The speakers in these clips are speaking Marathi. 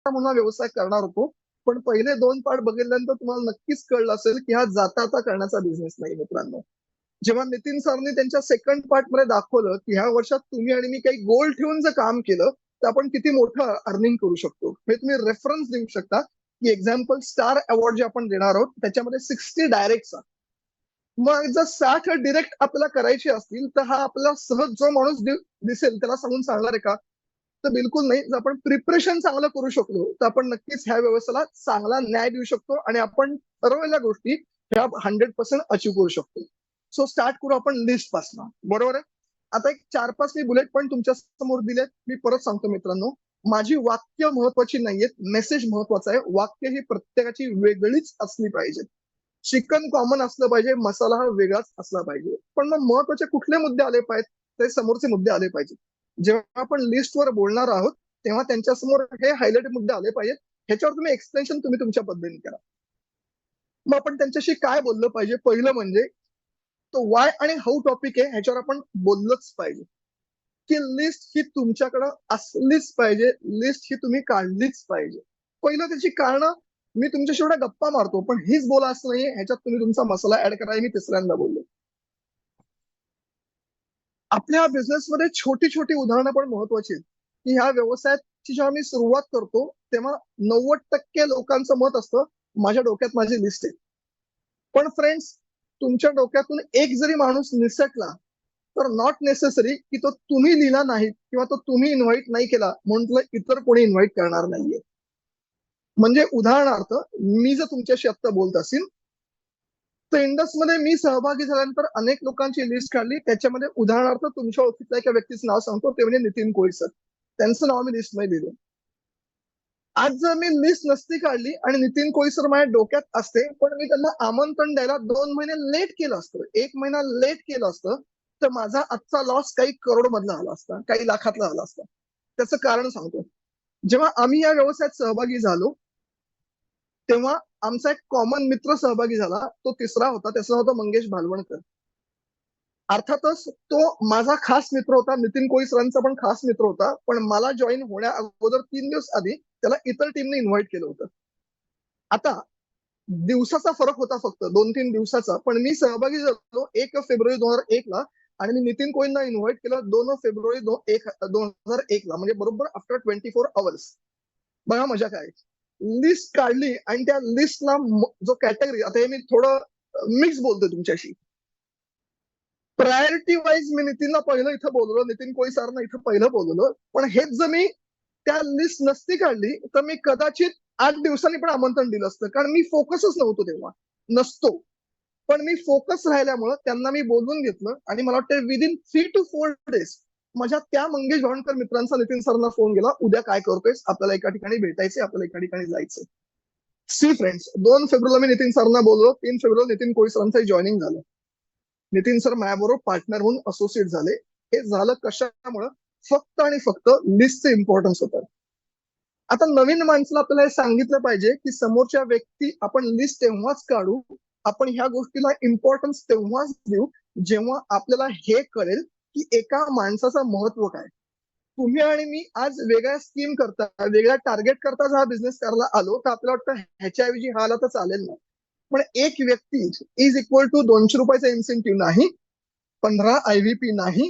म्हणून हा व्यवसाय करणार होतो. पण पहिले 2 पार्ट बघितल्यानंतर तुम्हाला नक्कीच कळलं असेल की हा जाता करण्याचा बिझनेस नाही मित्रांनो. जेव्हा नितीन सरनी त्यांच्या सेकंड पार्ट मध्ये दाखवलं की ह्या वर्षात तुम्ही आणि मी काही गोल ठेवून जर काम केलं तर आपण किती मोठं अर्निंग करू शकतो, हे तुम्ही रेफरन्स देऊ शकता की एक्झाम्पल स्टार अवॉर्ड जे आपण देणार आहोत त्याच्यामध्ये 60 डायरेक्ट. मग जर 60 डिरेक्ट आपल्याला करायचे असतील तर हा आपला सहज जो माणूस दिसेल त्याला सांगून चालणार आहे का? तर बिलकुल नाही. जर आपण प्रिपरेशन चांगलं करू शकलो तर आपण नक्कीच ह्या व्यवस्थेला चांगला न्याय देऊ शकतो आणि आपण ठरवलेल्या गोष्टी ह्या 100% अचीव्ह करू शकतो. सो स्टार्ट करू आपण लिस्ट पासून, बरोबर आहे. आता एक 4-5 मी बुलेट पॉईंट तुमच्या समोर दिलेत. मी परत सांगतो मित्रांनो, माझी वाक्य महत्वाची नाहीयेत, मेसेज महत्वाचा आहे. वाक्य ही प्रत्येकाची वेगळीच असली पाहिजे. चिकन कॉमन असलं पाहिजे, मसाला हा वेगळाच असला पाहिजे. पण मग महत्वाचे कुठले मुद्दे आले पाहिजेत, ते समोरचे मुद्दे आले पाहिजेत. जेव्हा आपण लिस्टवर बोलणार आहोत तेव्हा त्यांच्या समोर हे हायलाइट मुद्दे आले पाहिजेत. ह्याच्यावर तुम्ही एक्सप्लेनेशन तुम्ही तुमच्या पद्धतीने करा. मग आपण त्यांच्याशी काय बोललं पाहिजे? पहिलं म्हणजे तो वाय आणि हाऊ टॉपिक आहे ह्याच्यावर आपण बोललंच पाहिजे. की लिस्ट ही तुमच्याकडे असलीच पाहिजे, लिस्ट ही तुम्ही काढलीच पाहिजे. पहिलं त्याची कारण, मी तुमच्याशी एवढ्या गप्पा मारतो पण हीच बोला असं नाहीये, ह्याच्यात तुम्ही तुमचा मसाला ऍड करा. मी तिसऱ्यांदा बोललो. आपल्या बिझनेसमध्ये छोटी छोटी उदाहरणं पण महत्वाची आहेत. की ह्या व्यवसायाची जेव्हा मी सुरुवात करतो तेव्हा 90% लोकांचं मत असतं माझ्या डोक्यात माझी लिस्ट आहे. पण फ्रेंड्स, तुमच्या डोक्यातून एक जरी माणूस निसटला तर नॉट नेसेसरी की तो तुम्ही लिहिला नाही किंवा तो तुम्ही इन्व्हाइट नाही केला म्हणून तुला इतर कोणी इन्व्हाइट करणार नाहीये. म्हणजे उदाहरणार्थ, मी जर तुमच्याशी आता बोलत असेल तर इंडसमध्ये मी सहभागी झाल्यानंतर अनेक लोकांची लिस्ट काढली. त्याच्यामध्ये उदाहरणार्थ तुमच्या ओळखीतल्या एका व्यक्तीचं नाव सांगतो, ते म्हणजे नितीन कोळी सर. त्यांचं नाव मी लिस्टमध्ये दिलं. आज जर मी लिस्ट नसती काढली आणि नितीन कोळी सर माझ्या डोक्यात असते पण मी त्यांना आमंत्रण द्यायला 2 महिने लेट केलं असतं, 1 महिना लेट केलं असतं, तर माझा आजचा लॉस काही करोड मधला आला असता, काही लाखातला आला असता. त्याचं कारण सांगतो. जेव्हा आम्ही या व्यवसायात सहभागी झालो तेव्हा आमचा एक कॉमन मित्र सहभागी झाला. तो तिसरा होता, त्याचं नाव होतं मंगेश भालवणकर. अर्थातच तो माझा खास मित्र होता, नितीन कोळी सरांचा पण खास मित्र होता. पण मला जॉईन होण्या अगोदर 3 दिवस आधी त्याला इतर टीमने इन्व्हाइट केलं होतं. आता दिवसाचा फरक होता, फक्त 2-3 दिवसाचा. पण मी सहभागी झालो 1 फेब्रुवारी 2001ला आणि मी नितीन कोळींना इन्व्हाइट केलं 2 फेब्रुवारी 2001ला, म्हणजे बरोबर आफ्टर 24 अवर्स. बघा मजा काय. लिस्ट काढली आणि त्या लिस्टला जो कॅटेगरी, आता हे मी थोडं मिक्स बोलतोय तुमच्याशी. प्रायोरिटी वाईज मी नितीनला पहिलं इथं बोललो, नितीन कोळी सरांना इथं पहिलं बोललो. पण हेच जर मी त्या लिस्ट नसती काढली तर मी कदाचित 8 दिवसांनी पण आमंत्रण दिलं असतं, कारण मी फोकसच नव्हतो तेव्हा, नसतो. पण मी फोकस राहिल्यामुळे त्यांना मी बोलून घेतलं आणि मला वाटतं विदिन 3 to 4 days माझ्या त्या मंगेश भावणकर मित्रांचा नितीन सरांना फोन गेला, उद्या काय करतोय, आपल्याला एका ठिकाणी भेटायचंय, आपल्याला एका ठिकाणी जायचंय. सी फ्रेंड्स, 2 फेब्रुवारीला मी नितीन सरांना बोललो, 3 फेब्रुवारी नितीन कोळी सरांचं जॉईनिंग झालं. नितीन सर माझ्याबरोबर पार्टनर होऊन असोसिएट झाले. हे झालं कशामुळे? फक्त आणि फक्त लिस्टचं इम्पॉर्टन्स होतं. आता नवीन माणसाला आपल्याला हे सांगितलं पाहिजे की समोरच्या व्यक्ती, आपण लिस्ट तेव्हाच काढू, आपण ह्या गोष्टीला इम्पॉर्टन्स तेव्हाच देऊ जेव्हा आपल्याला हे कळेल की एका माणसाचं महत्व काय. तुम्ही आणि मी आज वेगळ्या स्कीम करता, वेगळ्या टार्गेट करता जर हा बिझनेस करायला आलो तर आपल्याला वाटतं ह्याच्याऐवजी हा आला तर चालेल ना. पण एक व्यक्ती इज इक्वल टू 200 रुपयाचा इन्सेंटिव्ह नाही, 15 IVP नाही,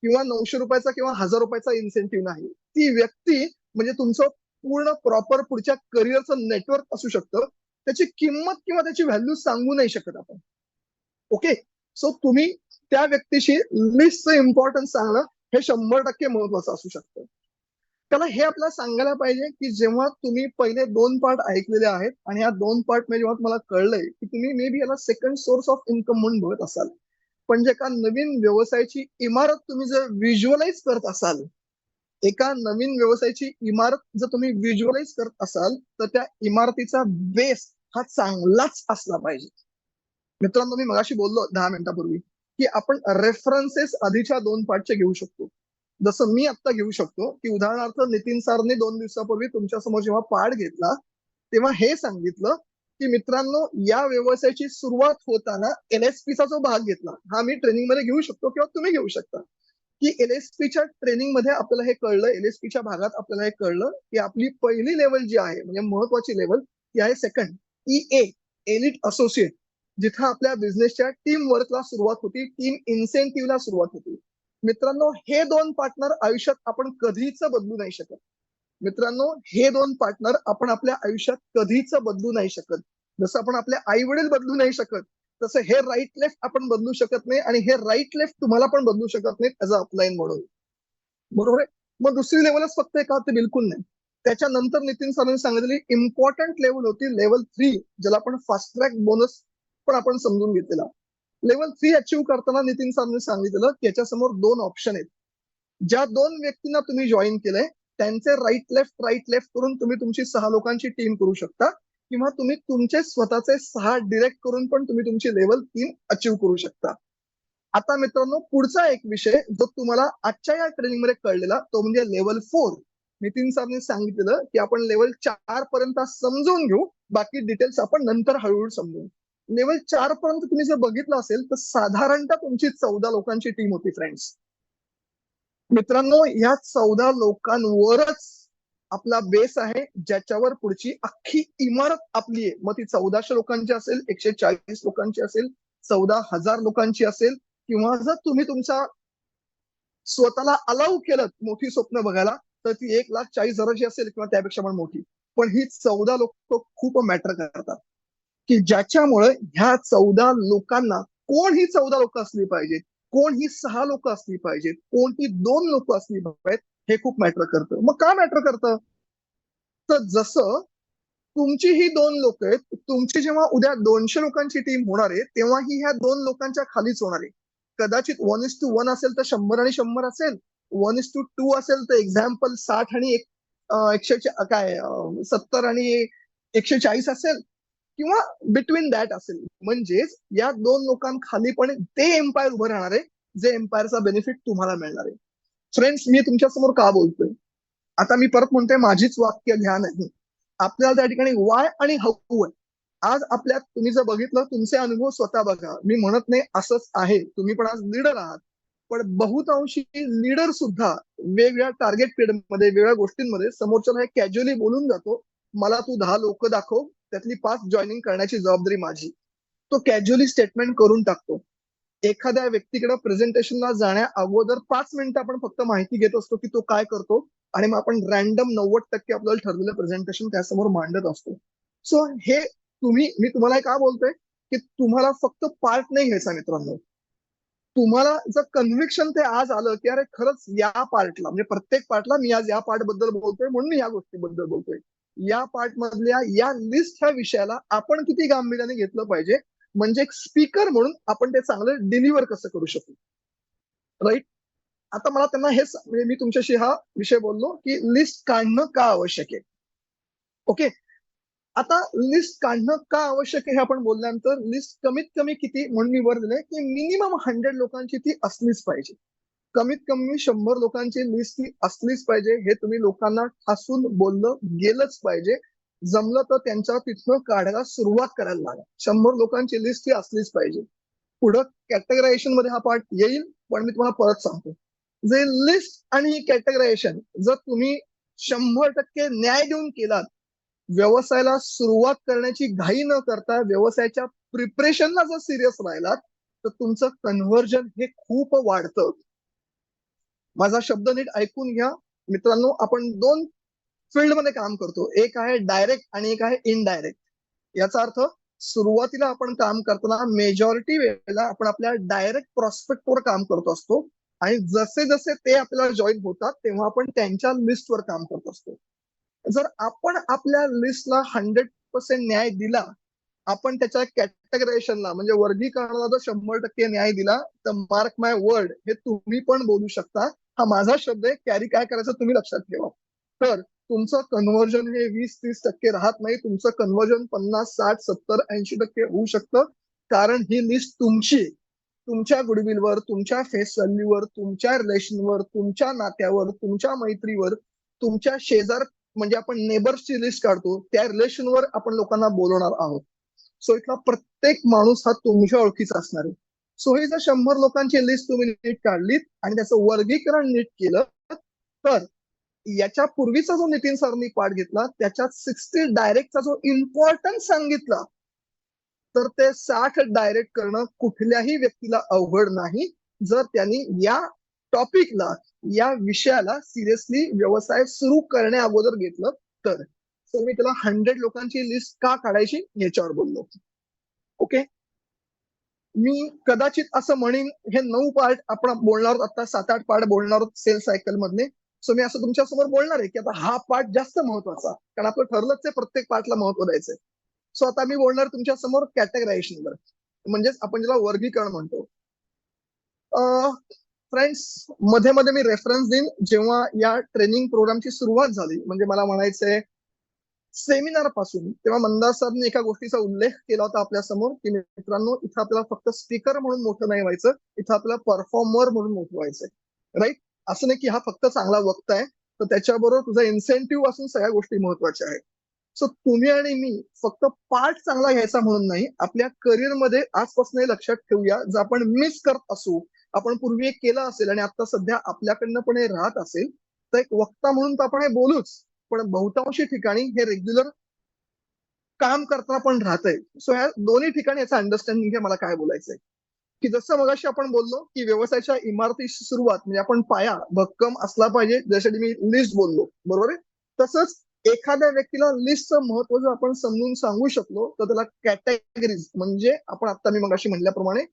किंवा 900 रुपयाचा किंवा 1000 रुपयाचा इन्सेंटिव्ह नाही. ती व्यक्ती म्हणजे तुमचं पूर्ण प्रॉपर पुढच्या करिअरचं नेटवर्क असू शकतं. त्याची किंमत किंवा त्याची व्हॅल्यू सांगू नाही शकत आपण. ओके. सो तुम्ही त्या व्यक्तीशी लिस्टचं इम्पॉर्टन्स सांगणं हे 100% महत्वाचं असू शकतं. त्याला हे आपल्याला सांगायला पाहिजे की जेव्हा तुम्ही पहिले 2 पार्ट ऐकलेले आहेत आणि या 2 पार्ट मध्ये जेव्हा तुम्हाला कळलंय की तुम्ही मे बी याला सेकंड सोर्स ऑफ इन्कम म्हणून बघत असाल, पण जे एका नवीन व्यवसायाची इमारत तुम्ही जर व्हिज्युअलाइज करत असाल, एका नवीन व्यवसायाची इमारत जर तुम्ही व्हिज्युअलाइज करत असाल तर त्या इमारतीचा बेस हा चांगलाच असला पाहिजे. मित्रांनो, मी मगाशी बोललो 10 मिनिटापूर्वी की आपण रेफरन्सेस आधीच्या 2 पार्टचे घेऊ शकतो. जसं मी आता घेऊ शकतो की उदाहरणार्थ नितीन सरने 2 दिवसापूर्वी तुमच्या समोर जेव्हा पार्ट घेतला तेव्हा हे सांगितलं की मित्रांनो, या व्यवसायाची सुरुवात होताना LSP चा जो भाग घेतला, हा मी ट्रेनिंग मध्ये घेऊ शकतो किंवा तुम्ही घेऊ शकता. की LSPच्या ट्रेनिंगमध्ये आपल्याला हे कळलं, LSPच्या भागात आपल्याला हे कळलं की आपली पहिली लेवल जी आहे म्हणजे महत्वाची लेवल ती आहे सेकंड EA, एलिट असोसिएट, जिथं आपल्या बिझनेसच्या टीम वर्कला सुरुवात होती, टीम इन्सेंटिव्हला सुरुवात होती. मित्रांनो, हे दोन पार्टनर आयुष्यात आपण कधीच बदलू नाही शकत. मित्रांनो, हे दोन पार्टनर आपण आपल्या आयुष्यात कधीच बदलू नाही शकत. जसं आपण आपले आई वडील बदलू नाही शकत, तसं हे राईट लेफ्ट आपण बदलू शकत नाही आणि हे राईट लेफ्ट तुम्हाला पण बदलू शकत नाही ऍज अ अपलाईन म्हणून. बरोबर आहे. मग दुसरी लेवलच फक्त का ते बिलकुल नाही. त्याच्यानंतर नितीन सरांनी सांगितलेली इम्पॉर्टंट लेवल होती लेवल 3, ज्याला आपण फास्ट ट्रॅक बोनस पण आपण समजून घेतलेला. लेवल 3 अचीव्ह करताना नितीन सरांनी सांगितलं की याच्यासमोर 2 ऑप्शन आहेत. ज्या 2 व्यक्तींना तुम्ही जॉईन केलंय त्यांचे राईट लेफ्ट करून तुम्ही तुमची 6 लोकांची टीम करू शकता किंवा तुम्ही तुमचे स्वतःचे 6 डिरेक्ट करून पण तुम्ही तुमची लेवल 3 अचीव्ह करू शकता. आता मित्रांनो, पुढचा एक विषय जो तुम्हाला आजच्या या ट्रेनिंग मध्ये कळलेला तो म्हणजे लेवल 4. नितीन सरांनी सांगितलं की आपण लेवल 4 पर्यंत समजून घेऊ, बाकी डिटेल्स आपण नंतर हळूहळू समजू. लेवल 4 पर्यंत तुम्ही जर बघितलं असेल तर साधारणतः तुमची 14 लोकांची टीम होती फ्रेंड्स. मित्रांनो, या 14 लोकांवरच आपला बेस आहे, ज्याच्यावर पुढची अख्खी इमारत आपली आहे. मग ती 1400 लोकांची असेल, 140 लोकांची असेल, 14,000 लोकांची असेल, किंवा जर तुम्ही तुमचा स्वतःला अलाउ केलं मोठी स्वप्न बघायला तर ती 1,40,000ची असेल किंवा त्यापेक्षा पण मोठी. पण ही 14 लोक खूप मॅटर करतात, की ज्याच्यामुळे ह्या 14 लोकांना, कोण ही 14 लोक असली पाहिजेत, कोण ही 6 लोक असली पाहिजेत, कोण ही 2 लोक असली पाहिजेत, हे खूप मॅटर करतं. मग का मॅटर करतं? तर जसं तुमची ही 2 लोक आहेत, तुमची जेव्हा उद्या 200 लोकांची टीम होणार आहे तेव्हा ही ह्या 2 लोकांच्या खालीच होणार आहे. कदाचित 1:1 असेल तर 100 आणि 100 असेल, 1:2 असेल तर एक्झाम्पल 60 आणि 70 आणि 140 असेल, किंवा बिटवीन दॅट असेल. म्हणजेच या 2 लोकांखाली पण ते एम्पायर उभं राहणार आहे, जे एम्पायरचा बेनिफिट तुम्हाला मिळणार आहे. फ्रेंड्स, मी तुमच्या समोर का बोलतोय? आता मी परत म्हणतोय, माझीच वाक्य घ्या नाही. आपल्याला त्या ठिकाणी वाय आणि हाऊ आहे. आज आपल्यात तुम्ही जर बघितलं, तुमचे अनुभव स्वतः बघा. मी म्हणत नाही असंच आहे, तुम्ही पण आज लीडर आहात, पण बहुतांशी लीडर सुद्धा वेगवेगळ्या टार्गेट पिरियड मध्ये, वेगवेगळ्या गोष्टींमध्ये समोरच्याला हे कॅज्युअली बोलून जातो, मला तू 10 लोक दाखव, त्यातली 5 जॉईनिंग करण्याची जबाबदारी माझी. तो कॅज्युअली स्टेटमेंट करून टाकतो. एखाद्या व्यक्तीकडे प्रेझेंटेशनला जाण्या अगोदर 5 मिनिटं आपण फक्त माहिती घेत असतो की तो काय करतो, आणि मग आपण रॅन्डम 90% आपल्याला ठरलेलं प्रेझेंटेशन त्यासमोर मांडत असतो. सो हे मी तुम्हाला का बोलतोय, की तुम्हाला फक्त पार्ट नाही घ्यायचा मित्रांनो. तुम्हाला जर कन्व्हिक्शन ते आज आलं की अरे खरंच या पार्टला, म्हणजे प्रत्येक पार्टला, मी आज या पार्ट बद्दल बोलतोय म्हणून मी या गोष्टीबद्दल बोलतोय, या पार्ट मधल्या या लिस्ट ह्या विषयाला आपण किती गांभीर्याने घेतलं पाहिजे, म्हणजे एक स्पीकर म्हणून आपण ते चांगलं डिलिव्हर कसं करू शकू. राईट. आता मला त्यांना हेच, म्हणजे मी तुमच्याशी हा विषय बोललो की लिस्ट काढणं का आवश्यक आहे. ओके. आता लिस्ट काढणं का आवश्यक आहे हे आपण बोलल्यानंतर, लिस्ट कमीत कमी किती, म्हणून मी वर दिलंय की मिनिमम 100 लोकांची ती असलीच पाहिजे. कमीत कमी 100 लोकांची लिस्ट ती असलीच पाहिजे. हे तुम्ही लोकांना ठासून बोललं गेलंच पाहिजे. जमलं तर त्यांच्या तिथनं काढायला सुरुवात करायला लागा. 100 लोकांची लिस्ट ती असलीच पाहिजे. पुढं कॅटेगरायझेशन मध्ये हा पार्ट येईल, पण मी तुम्हाला परत सांगतो, जे लिस्ट आणि कॅटेगरायझेशन जर तुम्ही 100% न्याय देऊन केलात, व्यवसायाला सुरुवात करण्याची घाई न करता व्यवसायाच्या प्रिपरेशनला जर सिरियस राहिलात, तर तुमचं कन्व्हर्जन हे खूप वाढतं. माझा शब्द नीट ऐकून घ्या मित्रांनो. आपण 2 फील्डमध्ये काम करतो, एक आहे डायरेक्ट आणि एक आहे इनडायरेक्ट. याचा अर्थ, सुरुवातीला आपण काम करताना मेजॉरिटी वेळेला आपण आपल्या डायरेक्ट प्रॉस्पेक्टवर काम करत असतो, आणि जसे जसे ते आपल्याला जॉईन होतात तेव्हा आपण त्यांच्या लिस्टवर काम करत असतो. जर आपण आपल्या लिस्टला 100% न्याय दिला, आपण त्याच्या कॅटेगरायझेशनला म्हणजे वर्गीकरणाला जर 100% न्याय दिला, तर मार्क माय वर्ड, हे तुम्ही पण बोलू शकता. हा माझा शब्द आहे, कॅरी काय करायचं तुम्ही लक्षात ठेवा. तर तुमचं कन्व्हर्जन हे 20-30% राहत नाही, तुमचं कन्व्हर्जन 50, 60, 70, 80% होऊ शकतं. कारण ही लिस्ट तुमची, तुमच्या गुडविलवर, तुमच्या फेस व्हॅल्यूवर, तुमच्या रिलेशनवर, तुमच्या नात्यावर, तुमच्या मैत्रीवर, तुमच्या शेजार, म्हणजे आपण नेबर्सची लिस्ट काढतो, त्या रिलेशनवर आपण लोकांना बोलवणार आहोत. सो इथला प्रत्येक माणूस हा तुमच्या ओळखीचा असणार आहे. सो ही जर 100 लोकांची लिस्ट तुम्ही नीट काढलीत आणि त्याचं वर्गीकरण नीट केलं, तर याच्या पूर्वीचा जो नितीन सरनी पाठ घेतला त्याच्यात 60 डायरेक्टचा जो इम्पॉर्टन्स सांगितला, तर ते 60 डायरेक्ट करणं कुठल्याही व्यक्तीला अवघड नाही, जर त्यांनी या टॉपिकला, या विषयाला सिरियसली व्यवसाय सुरू करण्या अगोदर घेतलं तर. सो मी त्याला 100 लोकांची लिस्ट का काढायची याच्यावर बोललो. ओके, मी कदाचित असं म्हणेन हे 9 पार्ट आपण बोलणार आहोत, आता 7-8 पार्ट बोलणार आहोत सेल्स सायकल मधले. सो मी असं तुमच्या समोर बोलणार आहे की आता हा पार्ट जास्त महत्वाचा, कारण आपलं ठरलंच आहे प्रत्येक पार्टला महत्व द्यायचंय. सो आता मी बोलणार तुमच्या समोर कॅटेगरायझेशनवर, म्हणजेच आपण ज्याला वर्गीकरण म्हणतो. फ्रेंड्स, मध्ये मध्ये मी रेफरन्स देईन जेव्हा या ट्रेनिंग प्रोग्रामची सुरुवात झाली, म्हणजे मला म्हणायचंय सेमिनार पासून, तेव्हा मंदार सरने एका गोष्टीचा उल्लेख केला होता आपल्या समोर की मित्रांनो, इथं आपल्याला फक्त स्पीकर म्हणून मोठं नाही व्हायचं, इथं आपल्याला परफॉर्मर म्हणून मोठं व्हायचंय. राईट? असं नाही की हा फक्त चांगला वक्ता आहे, तर त्याच्याबरोबर तुझा इन्सेंटिव्ह असून सगळ्या गोष्टी महत्वाच्या आहेत. सो तुम्ही आणि मी फक्त पार्ट चांगला घ्यायचा म्हणून नाही, आपल्या करिअरमध्ये आजपासून हे लक्षात ठेवूया, जर आपण मिस करत असू, आपण पूर्वी एक केलं असेल आणि आता सध्या आपल्याकडनं पण हे राहत असेल, तर एक वक्ता म्हणून तर आपण हे बोलूच, पण बहुतांशी ठिकाणी हे रेग्युलर काम करताना पण राहतंय. सो ह्या दोन्ही ठिकाणी याचा अंडरस्टँडिंग घ्या मला काय बोलायचंय. की जसं मगाशी आपण बोललो की व्यवसायाच्या इमारतीची सुरुवात म्हणजे आपण पाया भक्कम असला पाहिजे, जशासाठी मी लिस्ट बोललो, बरोबर आहे. तसंच एखाद्या व्यक्तीला लिस्टचं महत्व जर आपण समजून सांगू शकलो, तर त्याला कॅटेगरीज म्हणजे आपण आता मी मगाशी म्हटल्याप्रमाणे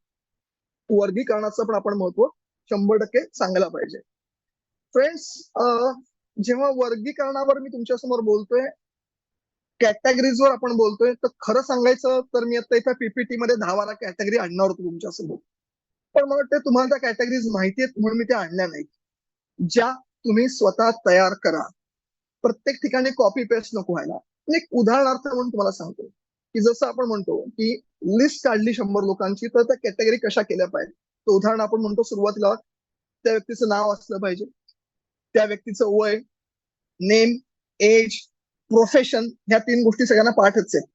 वर्गीकरणाचं पण आपण महत्व 100% सांगायला पाहिजे. फ्रेंड्स, जेव्हा वर्गीकरणावर मी तुमच्या समोर बोलतोय, कॅटेगरीजवर आपण बोलतोय, तर खरं सांगायचं तर मी आता इथं पीपीटी मध्ये 10-12 कॅटेगरी आणणार होतो तुमच्यासमोर, पण मला वाटतं तुम्हाला त्या कॅटेगरीज माहिती आहेत म्हणून मी त्या आणल्या नाही. ज्या तुम्ही स्वतः तयार करा, प्रत्येक ठिकाणी कॉपी पेस्ट नको व्हायला. एक उदाहरणार्थ म्हणून तुम्हाला सांगतो की जसं आपण म्हणतो की लिस्ट काढली 100 लोकांची, तर त्या कॅटेगरी कशा केल्या पाहिजे. तर उदाहरण आपण म्हणतो सुरुवातीला त्या व्यक्तीचं नाव असलं पाहिजे, त्या व्यक्तीचं वय, नेम, एज, प्रोफेशन, ह्या 3 गोष्टी सगळ्यांना पाठच आहेत.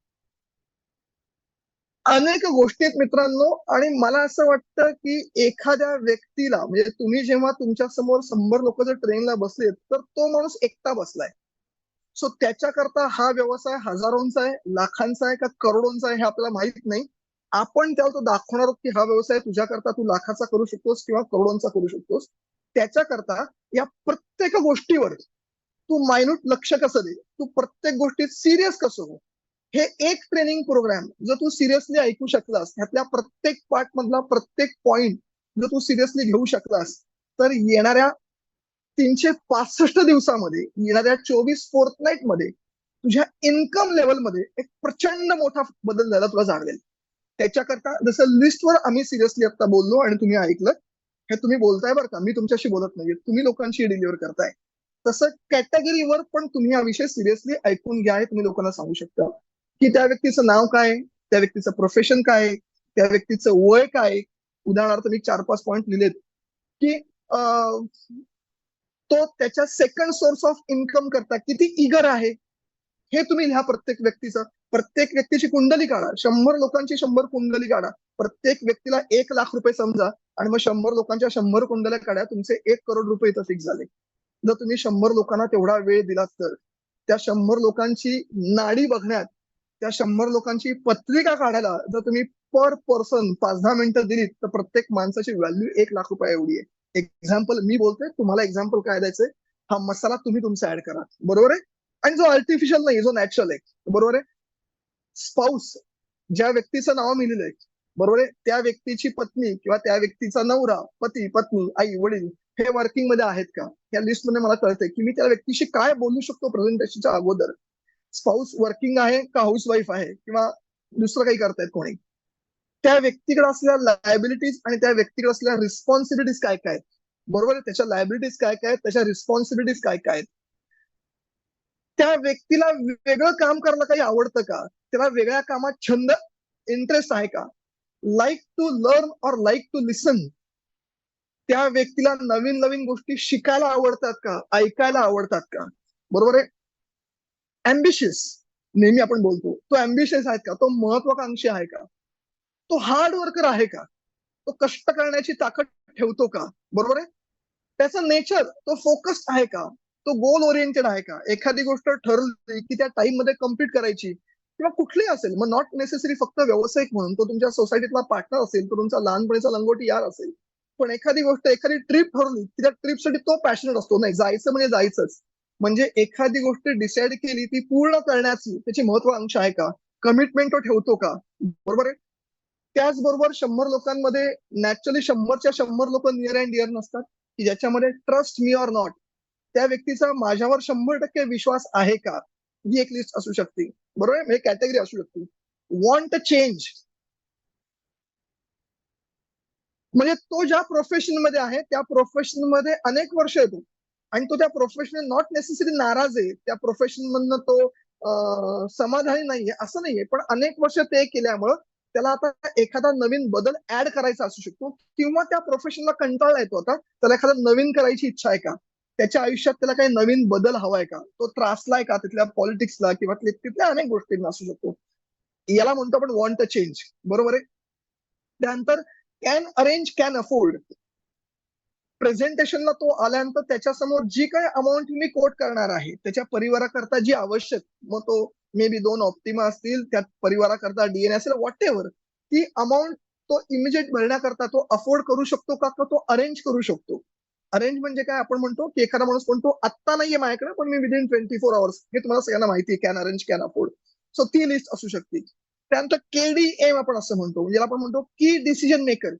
अनेक गोष्टी आहेत मित्रांनो, आणि मला असं वाटतं की एखाद्या व्यक्तीला, म्हणजे तुम्ही जेव्हा तुमच्या समोर 100 लोक जर ट्रेनला बसलेत, तर तो माणूस एकटा बसलाय. सो त्याच्याकरता हा व्यवसाय हजारोंचा आहे, लाखांचा आहे का करोडोंचा आहे हे आपल्याला माहित नाही. आपण त्याला तो दाखवणार आहोत की हा व्यवसाय तुझ्याकरता तू लाखाचा करू शकतोस किंवा करोडोंचा करू शकतोस. त्याच्याकरता या प्रत्येक गोष्टीवर तू मायन्यूट लक्ष कसं दे, तू प्रत्येक गोष्टीत सिरियस कसं हो. हे एक ट्रेनिंग प्रोग्राम जर तू सिरियसली ऐकू शकलास, ह्यातल्या प्रत्येक पार्ट मधला प्रत्येक पॉइंट जर तू सिरियसली घेऊ शकलास, तर येणाऱ्या 365 दिवसामध्ये, येणाऱ्या 24 फोर्टनाईट मध्ये तुझ्या इन्कम लेवलमध्ये एक प्रचंड मोठा बदल झाला तुला जाणवेल. त्याच्याकरता जसं लिस्टवर आम्ही सिरियसली आता बोललो आणि तुम्ही ऐकलं, हे तुम्ही बोलताय बरं का, मी तुमच्याशी बोलत नाहीये, तुम्ही लोकांशी डिलिव्हर करताय. तसं कॅटेगरीवर पण तुम्ही हा विषय सिरियसली ऐकून घ्या, हे तुम्ही लोकांना सांगू शकता की त्या व्यक्तीचं नाव काय, त्या व्यक्तीचं प्रोफेशन काय, त्या व्यक्तीचं वय काय. उदाहरणार्थ मी 4-5 पॉईंट लिहिलेत की तो त्याच्या सेकंड सोर्स ऑफ इन्कम करता किती इगर आहे, हे तुम्ही लिहा. प्रत्येक व्यक्तीचं, प्रत्येक व्यक्तीची कुंडली काढा, 100 लोकांची 100 कुंडली काढा, प्रत्येक व्यक्तीला 1,00,000 रुपये समजा, आणि मग 100 लोकांच्या 100 कुंडल्या काढा, तुमचे 1 करोड रुपये इथं फिक्स झाले. जर तुम्ही 100 लोकांना तेवढा वेळ दिलात तर त्या 100 लोकांची नाडी बघण्यात, त्या 100 लोकांची पत्रिका काढायला जर तुम्ही पर पर्सन 5-10 मिनिटं दिलीत, तर प्रत्येक माणसाची व्हॅल्यू 1,00,000 रुपये एवढी आहे. एक्झाम्पल मी बोलतोय, तुम्हाला एक्झाम्पल काय द्यायचंय, हा मसाला तुम्ही तुमचा ऍड करा, बरोबर आहे. आणि जो आर्टिफिशियल नाही, जो नॅचरल आहे, बरोबर आहे. स्पाऊस, ज्या व्यक्तीचं नाव मी लिहिलंय, बरोबर आहे, त्या व्यक्तीची पत्नी किंवा त्या व्यक्तीचा नवरा, पती, पत्नी, आई, वडील हे वर्किंग मध्ये आहेत का, या लिस्ट मध्ये मला कळतंय की मी त्या व्यक्तीशी काय बोलू शकतो प्रेझेंटेशनच्या अगोदर. स्पाऊस वर्किंग आहे का हाऊसवाईफ आहे किंवा दुसरं काही करतायत कोणी, त्या व्यक्तीकडे असलेल्या लायबिलिटीज आणि त्या व्यक्तीकडे असलेल्या रिस्पॉन्सिबिलिटीज काय काय, बरोबर आहे. त्याच्या लायबिलिटीज काय काय, त्याच्या रिस्पॉन्सिबिलिटीज काय काय. त्या व्यक्तीला वेगळं काम करायला काही आवडतं का, त्याला वेगळ्या कामात छंद, इंटरेस्ट आहे का, लाईक टू लर्न और लाईक टू लिसन. त्या व्यक्तीला नवीन नवीन गोष्टी शिकायला आवडतात का, ऐकायला आवडतात का, बरोबर आहे. अँबिशियस, नेहमी आपण बोलतो तो अँबिशियस आहे का, तो महत्वाकांक्षी आहे का, तो हार्ड वर्कर आहे का. तो कष्ट करण्याची ताकद ठेवतो का? बरोबर आहे. त्याचं नेचर तो फोकस्ड आहे का? तो गोल ओरिएंटेड आहे का? एखादी गोष्ट ठरवली की त्या टाइम मध्ये कम्प्लीट करायची किंवा कुठलीही असेल, मग नॉट नेसेसरी फक्त व्यावसायिक म्हणून, तो तुमच्या सोसायटीतला पार्टनर असेल, तो तुमचा लहानपणीचा लंगोटी यार असेल, पण एखादी गोष्ट, एखादी ट्रिप ठरवली की त्या ट्रिपसाठी तो पॅशनेट असतो. नाही, जायचं म्हणजे जायचंच. म्हणजे एखादी गोष्ट डिसाईड केली ती पूर्ण करण्याची त्याची महत्वाकांक्षा आहे का? कमिटमेंट तो ठेवतो का? बरोबर आहे. त्याचबरोबर 100 लोकांमध्ये नॅचरली 100च्या 100 लोक नियर अँड डिअर नसतात, की ज्याच्यामध्ये ट्रस्ट मी ऑर नॉट, त्या व्यक्तीचा माझ्यावर 100% विश्वास आहे का, ही एक लिस्ट असू शकते. बरोबर आहे. म्हणजे कॅटेगरी असू शकते. वॉन्ट अ चेंज, म्हणजे तो ज्या प्रोफेशन मध्ये आहे त्या प्रोफेशन मध्ये अनेक वर्ष येतो आणि तो त्या प्रोफेशन नॉट नेसेसरी नाराज आहे, त्या प्रोफेशन मधनं तो समाधानी नाहीये असं नाहीये, पण अनेक वर्ष ते केल्यामुळं त्याला आता एखादा नवीन बदल ऍड करायचा असू शकतो, किंवा त्या प्रोफेशनला कंटाळा येतो, आता त्याला एखादा नवीन करायची इच्छा आहे का, त्याच्या आयुष्यात त्याला काही नवीन बदल हवाय का, तो त्रासलाय का तिथल्या पॉलिटिक्सला किंवा तिथल्या अनेक गोष्टींना असू शकतो. याला म्हणतो आपण वॉन्ट अ चेंज. बरोबर आहे. त्यानंतर कॅन अरेंज, कॅन अफोर्ड. प्रेझेंटेशनला तो आल्यानंतर त्याच्यासमोर जी काही अमाऊंट मी कोट करणार आहे त्याच्या परिवाराकरता जी आवश्यक, मग तो मे बी 2 ऑप्टिमा असतील, त्या परिवाराकरता डीएनए असेल, व्हॉट एव्हर, ती अमाऊंट तो इमिजिएट भरण्याकरता तो अफोर्ड करू शकतो का, तो अरेंज करू शकतो. अरेंज म्हणजे काय, आपण म्हणतो की एखादा माणूस म्हणतो आत्ता नाहीये माझ्याकडे पण मी विदिन 24 hours, हे तुम्हाला सगळ्यांना माहिती आहे, can arrange, can afford. So ती लिस्ट असू शकते. त्यानंतर केडीएम आपण असं म्हणतो, म्हणजे आपण म्हणतो की डिसिजन मेकर.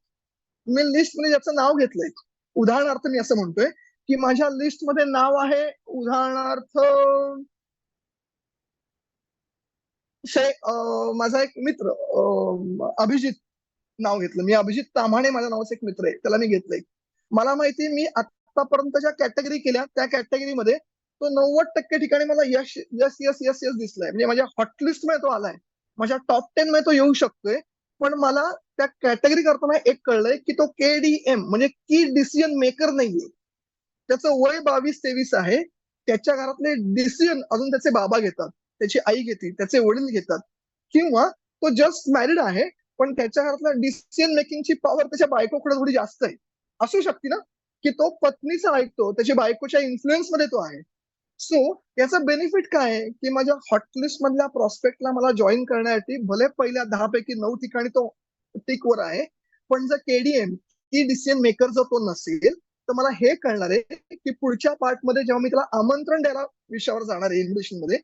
मी लिस्ट मध्ये ज्याचं नाव घेतलंय, उदाहरणार्थ मी असं म्हणतोय की माझ्या लिस्ट मध्ये नाव आहे, उदाहरणार्थ माझा एक मित्र अभिजित, नाव घेतलं मी, अभिजित ताम्हाणे माझ्या नावाचा एक मित्र आहे, त्याला मी घेतलंय. मला माहिती, मी आतापर्यंत ज्या कॅटेगरी केल्या त्या कॅटेगरीमध्ये तो 90% ठिकाणी मला यश यस यस यस यस दिसलाय, म्हणजे माझ्या हॉटलिस्ट मध्ये तो आलाय, माझ्या टॉप 10 मध्ये तो येऊ शकतोय. पण मला त्या कॅटेगरी करताना एक कळलंय की तो केडीएम म्हणजे की डिसिजन मेकर नाहीये. त्याचं वय 22-23 आहे. त्याच्या घरातले डिसिजन अजून त्याचे बाबा घेतात, त्याची आई घेते, त्याचे वडील घेतात, किंवा तो जस्ट मॅरिड आहे पण त्याच्या घरातल्या डिसिजन मेकिंगची पॉवर त्याच्या बायकोकडे थोडी जास्त आहे. असू शकते ना, की तो पत्नीचा ऐकतो, त्याच्या बायकोच्या इन्फ्लुएन्स मध्ये तो आहे. सो याचा बेनिफिट काय आहे, की माझ्या हॉटलिस्ट मधल्या प्रॉस्पेक्टला मला जॉईन करण्यासाठी भले पहिल्या 10 पैकी 9 ठिकाणी तो टिकवर आहे, पण जर केडीएम की डिसिजन मेकर जर तो नसेल, तर मला हे कळणार आहे की पुढच्या पार्ट मध्ये जेव्हा मी त्याला आमंत्रण द्यायला विषयावर जाणार आहे इन्व्हिटेशन मध्ये,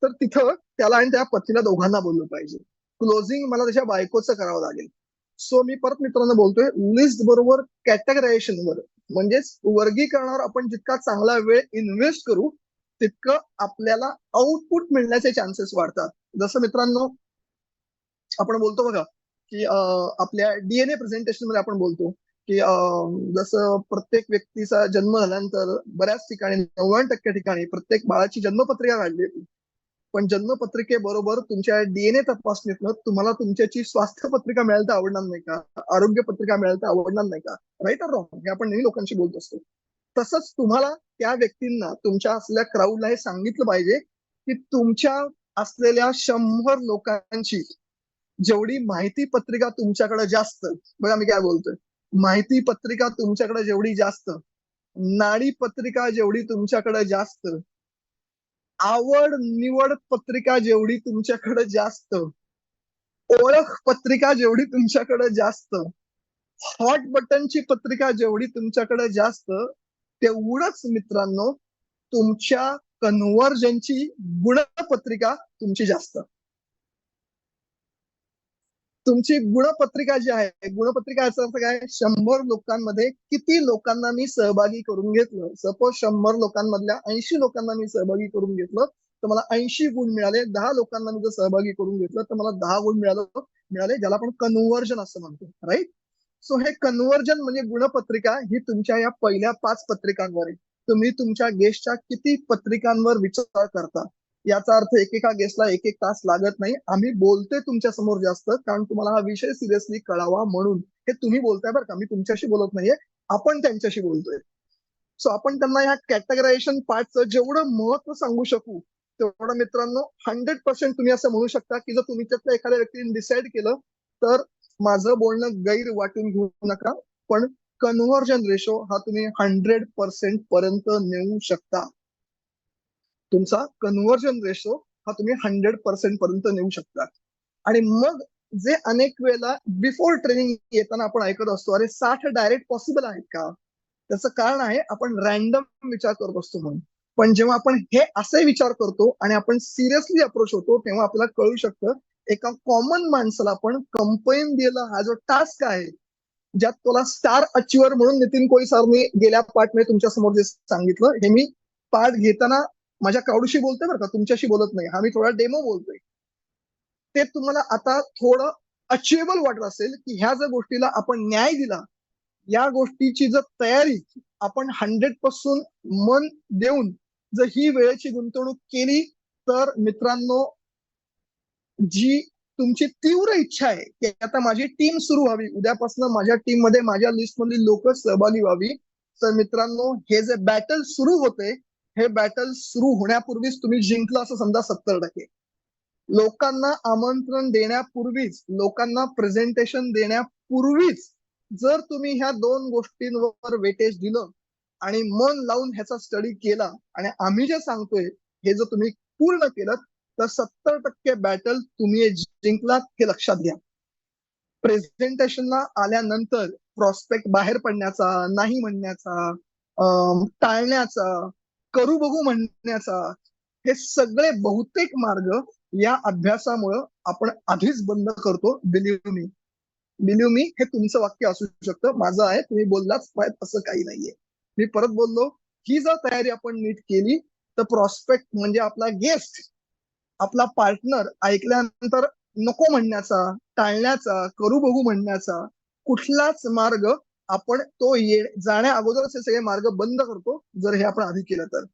तर तिथं त्याला आणि त्या पत्नीला दोघांना बोललं पाहिजे. क्लोजिंग मला त्याच्या बायकोचं करावं लागेल. सो मी परत मित्रांनो बोलतोय, लिस्ट बरोबर कॅटेगरायझेशनवर, म्हणजेच वर्गीकरणावर आपण जितका चांगला वेळ इन्व्हेस्ट करू तितकं आपल्याला आउटपुट मिळण्याचे चान्सेस वाढतात. जसं मित्रांनो आपण बोलतो बघा की आपल्या डीएनए प्रेझेंटेशन मध्ये आपण बोलतो की जसं प्रत्येक व्यक्तीचा जन्म झाल्यानंतर बऱ्याच ठिकाणी 90% ठिकाणी प्रत्येक बाळाची जन्मपत्रिका काढली होती, पण जन्मपत्रिकेबरोबर तुमच्या डीएनए तपासणीतनं तुम्हाला तुमच्याची स्वास्थ्य पत्रिका मिळायला तर आवडणार नाही का, आरोग्य पत्रिका मिळायला तर आवडणार नाही का, राईट ऑर रॉंग, हे आपण नेहमी लोकांशी बोलत असतो. तसंच तुम्हाला त्या व्यक्तींना, तुमच्या असलेल्या क्राऊडला हे सांगितलं पाहिजे की तुमच्या असलेल्या 100 लोकांची जेवढी माहिती पत्रिका तुमच्याकडे जास्त, बघा मी काय बोलतोय, माहिती पत्रिका तुमच्याकडे जेवढी जास्त, नाडी पत्रिका जेवढी तुमच्याकडे जास्त, आवड निवड पत्रिका जेवढी तुमच्याकडे जास्त, ओळख पत्रिका जेवढी तुमच्याकडे जास्त, हॉट बटनची पत्रिका जेवढी तुमच्याकडे जास्त, तेवढंच मित्रांनो तुमच्या कन्व्हर्जनची गुणपत्रिका तुमची जास्त. तुमची गुणपत्रिका जी आहे, गुणपत्रिका याचा अर्थ काय, 100 लोकांमध्ये किती लोकांना मी सहभागी करून घेतलं. सपोज 100 लोकांमधल्या 80 लोकांना मी सहभागी करून घेतलं तर मला 80 गुण मिळाले. 10 लोकांना मी जर सहभागी करून घेतलं तर मला 10 गुण मिळाले, ज्याला आपण कन्व्हर्जन असं म्हणतो, राईट. सो हे कन्व्हर्जन म्हणजे गुणपत्रिका ही तुमच्या या पहिल्या 5 पत्रिकांवर आहे. तुम्ही तुमच्या गेस्टच्या किती पत्रिकांवर विचार करता, याचा अर्थ एकेका गेस्टला 1-1 तास लागत नाही. आम्ही बोलतोय तुमच्या समोर जास्त, कारण तुम्हाला हा विषय सिरियसली कळावा म्हणून. हे तुम्ही बोलताय बरं का, मी तुमच्याशी बोलत नाहीये, आपण त्यांच्याशी बोलतोय. सो आपण त्यांना ह्या कॅटेगरायझेशन पार्टचं जेवढं महत्व सांगू शकू तेवढं मित्रांनो 100% तुम्ही असं म्हणू शकता की जर तुम्ही त्यातल्या एखाद्या व्यक्तीने डिसाईड केलं तर माझं बोलणं गैर वाटून घेऊ नका, पण कन्व्हर्जन रेशो हा तुम्ही 100% पर्यंत नेऊ शकता. तुमचा कन्व्हर्जन रेशो हा तुम्ही 100% पर्यंत नेऊ शकता. आणि मग जे अनेक वेळेला बिफोर ट्रेनिंग येताना आपण ऐकत असतो, अरे 60 डायरेक्ट पॉसिबल आहेत का? त्याचं कारण आहे आपण रॅन्डम विचार करत असतो म्हणून. पण जेव्हा आपण हे असे विचार करतो आणि आपण सिरियसली अप्रोच होतो, तेव्हा आपल्याला कळू शकतं एका कॉमन माणसाला आपण कंपनी दिलेला हा जो टास्क आहे, ज्यात तुला स्टार अचिव्हर म्हणून नितीन कोळी सरनी गेल्या पार्टमध्ये तुमच्या समोर जे सांगितलं, हे मी पार्ट घेताना माझ्या क्राऊडशी बोलतोय बरं का, तुमच्याशी बोलत नाही. हा मी थोडा डेमो बोलतोय. ते तुम्हाला आता थोडं अचिवेबल वाटत असेल की ह्या जर गोष्टीला आपण न्याय दिला, या गोष्टीची जर तयारी आपण 100 पासून मन देऊन जर ही वेळेची गुंतवणूक केली, तर मित्रांनो, जी तुमची तीव्र इच्छा आहे की आता माझी टीम सुरू व्हावी, उद्यापासून माझ्या टीम मध्ये माझ्या लिस्ट मधली लोक सहभागी व्हावी, तर मित्रांनो, हे जे बॅटल सुरू होते, हे बॅटल सुरू होण्यापूर्वीच तुम्ही जिंकला असं समजा 70%. लोकांना आमंत्रण देण्यापूर्वीच, लोकांना प्रेझेंटेशन देण्यापूर्वीच जर तुम्ही ह्या दोन गोष्टींवर वेटेज दिलं आणि मन लावून ह्याचा स्टडी केला आणि आम्ही जे सांगतोय हे जर तुम्ही पूर्ण केलं, तर 70% बॅटल तुम्ही जिंकलात हे लक्षात घ्या. प्रेझेंटेशनला आल्यानंतर प्रॉस्पेक्ट बाहेर पडण्याचा, नाही म्हणण्याचा, टाळण्याचा, करू बघू म्हणण्याचा, हे सगळे बहुतेक मार्ग या अभ्यासामुळं आपण आधीच बंद करतो. बिलीव्ह मी, बिलीव्ह मी, हे तुमचं वाक्य असू शकतं, माझं आहे, तुम्ही बोललाच पाहिजे असं काही नाहीये. मी परत बोललो, ही जर तयारी आपण नीट केली, तर प्रॉस्पेक्ट म्हणजे आपला गेस्ट, आपला पार्टनर ऐकल्यानंतर नको म्हणण्याचा, टाळण्याचा, करू बघू म्हणण्याचा कुठलाच मार्ग आपण तो जाण्या अगोदरच हे सगळे मार्ग बंद करतो, जर हे आपण आधी केलं तर.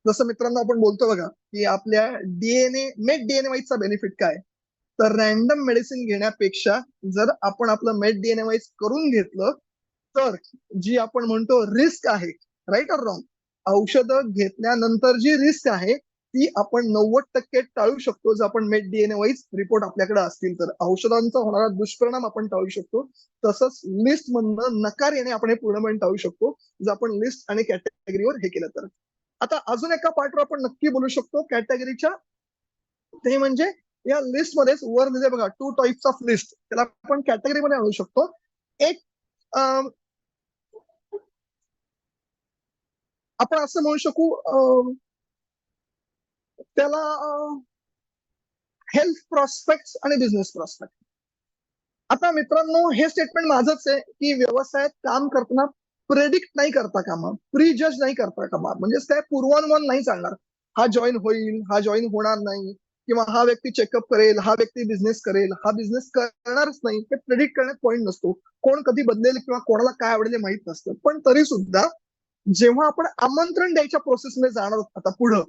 जसं मित्रांनो आपण बोलतो बघा की आपल्या मेड डीएनए वाईजचा बेनिफिट काय, तर रॅन्डम मेडिसिन घेण्यापेक्षा जर आपण आपलं मेड डीएनए वाईज करून घेतलं, तर जी आपण म्हणतो रिस्क आहे, राईट ऑर रॉंग, औषधं घेतल्यानंतर जी रिस्क आहे ती आपण 90% टाळू शकतो, जर आपण मेड डीएनए वाईज रिपोर्ट आपल्याकडे असतील तर. औषधांचा होणारा दुष्परिणाम आपण टाळू शकतो. तसंच लिस्ट मधनं नकार येणे आपण हे पूर्णपणे टाळू शकतो, जर आपण लिस्ट आणि कॅटेगरीवर हे केलं तर. आता अजून एका पार्टवर आपण नक्की बोलू शकतो कॅटेगरीच्या, ते म्हणजे या लिस्ट मध्येच वर दिले बघा 2 टाइप्स ऑफ लिस्ट, त्याला आपण कॅटेगरीमध्ये आणू शकतो. एक आपण असं म्हणू शकू, त्याला हेल्थ प्रॉस्पेक्ट आणि बिझनेस प्रॉस्पेक्ट. आता मित्रांनो, हे स्टेटमेंट माझंच आहे की व्यवसायात काम करताना प्रेडिक्ट नाही करता कामा, प्री जज नाही करता कामा. म्हणजेच काय, पूर्वानुमान नाही चालणार. हा जॉईन होईल, हा जॉईन होणार नाही, किंवा हा व्यक्ती चेकअप करेल, हा व्यक्ती बिझनेस करेल, हा बिझनेस करणारच नाही, हे प्रेडिक्ट करण्यात पॉईंट नसतो. कोण कधी बदलेल किंवा कोणाला काय आवडेल हे माहित नसतं. पण तरी सुद्धा जेव्हा आपण आमंत्रण द्यायच्या प्रोसेसमध्ये जाणार आहोत, आता पुढं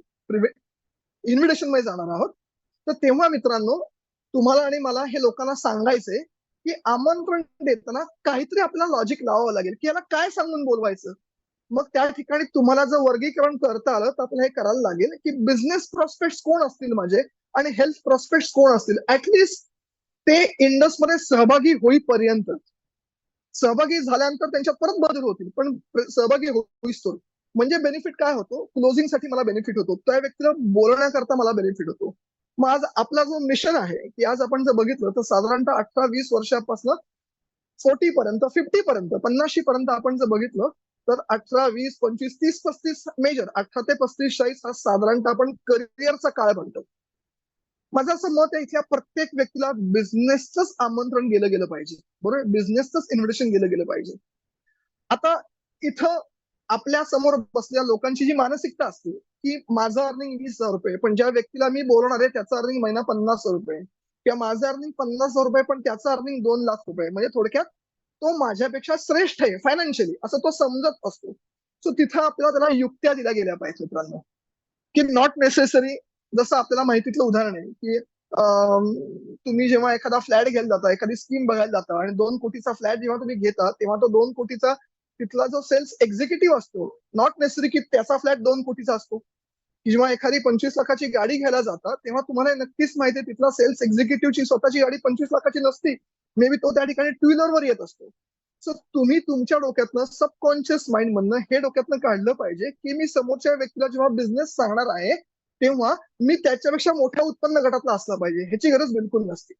इन्व्हिटेशन मध्ये जाणार आहोत, तर तेव्हा मित्रांनो, तुम्हाला आणि मला हे लोकांना सांगायचंय की आमंत्रण देताना काहीतरी आपल्याला लॉजिक लावावं लागेल की याला काय सांगून बोलवायचं. मग त्या ठिकाणी तुम्हाला जर वर्गीकरण करता आलं तर आपल्याला हे करायला लागेल की बिझनेस प्रॉस्पेक्ट कोण असतील माझे आणि हेल्थ प्रॉस्पेक्ट कोण असतील, ऍटलिस्ट ते इंडसमध्ये सहभागी होईपर्यंत. सहभागी झाल्यानंतर त्यांच्यात परत बदल होतील, पण सहभागी होईस्तोवर म्हणजे बेनिफिट काय होतो, क्लोजिंगसाठी मला बेनिफिट होतो, त्या व्यक्तीला बोलण्याकरता मला बेनिफिट होतो. मग आज आपला जो मिशन आहे की आज आपण जर बघितलं तर साधारणतः 18-20 वर्षापासून 40 पर्यंत, 50 पर्यंत, 50 पर्यंत आपण जर बघितलं तर 18, 20, 25, 30, 35 मेजर, 18 ते 35, 40 हा साधारणतः आपण करिअरचा काळ म्हणतो. माझं असं मत आहे इथल्या प्रत्येक व्यक्तीला बिझनेसच आमंत्रण गेलं पाहिजे, बरोबर, बिझनेसच इन्व्हिटेशन गेलं पाहिजे. आता इथं आपल्या समोर बसलेल्या लोकांची जी मानसिकता असते की माझं अर्निंग 20,000 रुपये, पण ज्या व्यक्तीला मी बोलणार आहे त्याचं अर्निंग महिना 50,000 रुपये, किंवा माझं अर्निंग 50,000 रुपये पण त्याचं अर्निंग 2,00,000 रुपये, म्हणजे थोडक्यात तो माझ्यापेक्षा श्रेष्ठ आहे फायनान्शियली, असं तो समजत असतो. सो तिथं आपल्याला त्याला युक्त्या दिल्या गेल्या पाहिजे मित्रांनो, की नॉट नेसेसरी. जसं आपल्याला माहितीतलं उदाहरण आहे की तुम्ही जेव्हा एखादा फ्लॅट घ्यायला जाता, एखादी स्कीम बघायला जाता आणि 2 कोटीचा फ्लॅट जेव्हा तुम्ही घेता, तेव्हा तो 2 कोटीचा तिथला जो सेल्स एक्झिक्युटिव्ह असतो, नॉट नेसेसरी की त्याचा फ्लॅट 2 कोटीचा असतो. जेव्हा एखादी 25 लाखाची गाडी घ्यायला जातात, तेव्हा तुम्हाला नक्कीच माहिती आहे तिथला सेल्स एक्झिक्युटिव्हची स्वतःची गाडी 25 लाखाची नसती. मे बी तो त्या ठिकाणी टू व्हीलरवर येत असतो. सो तुम्ही तुमच्या डोक्यातनं सबकॉन्शियस माइंड मधनं हे डोक्यातनं काढलं पाहिजे की मी समोरच्या व्यक्तीला जेव्हा बिझनेस सांगणार आहे तेव्हा मी त्याच्यापेक्षा मोठ्या उत्पन्न गटातला असला पाहिजे. ह्याची गरज बिलकुल नसते.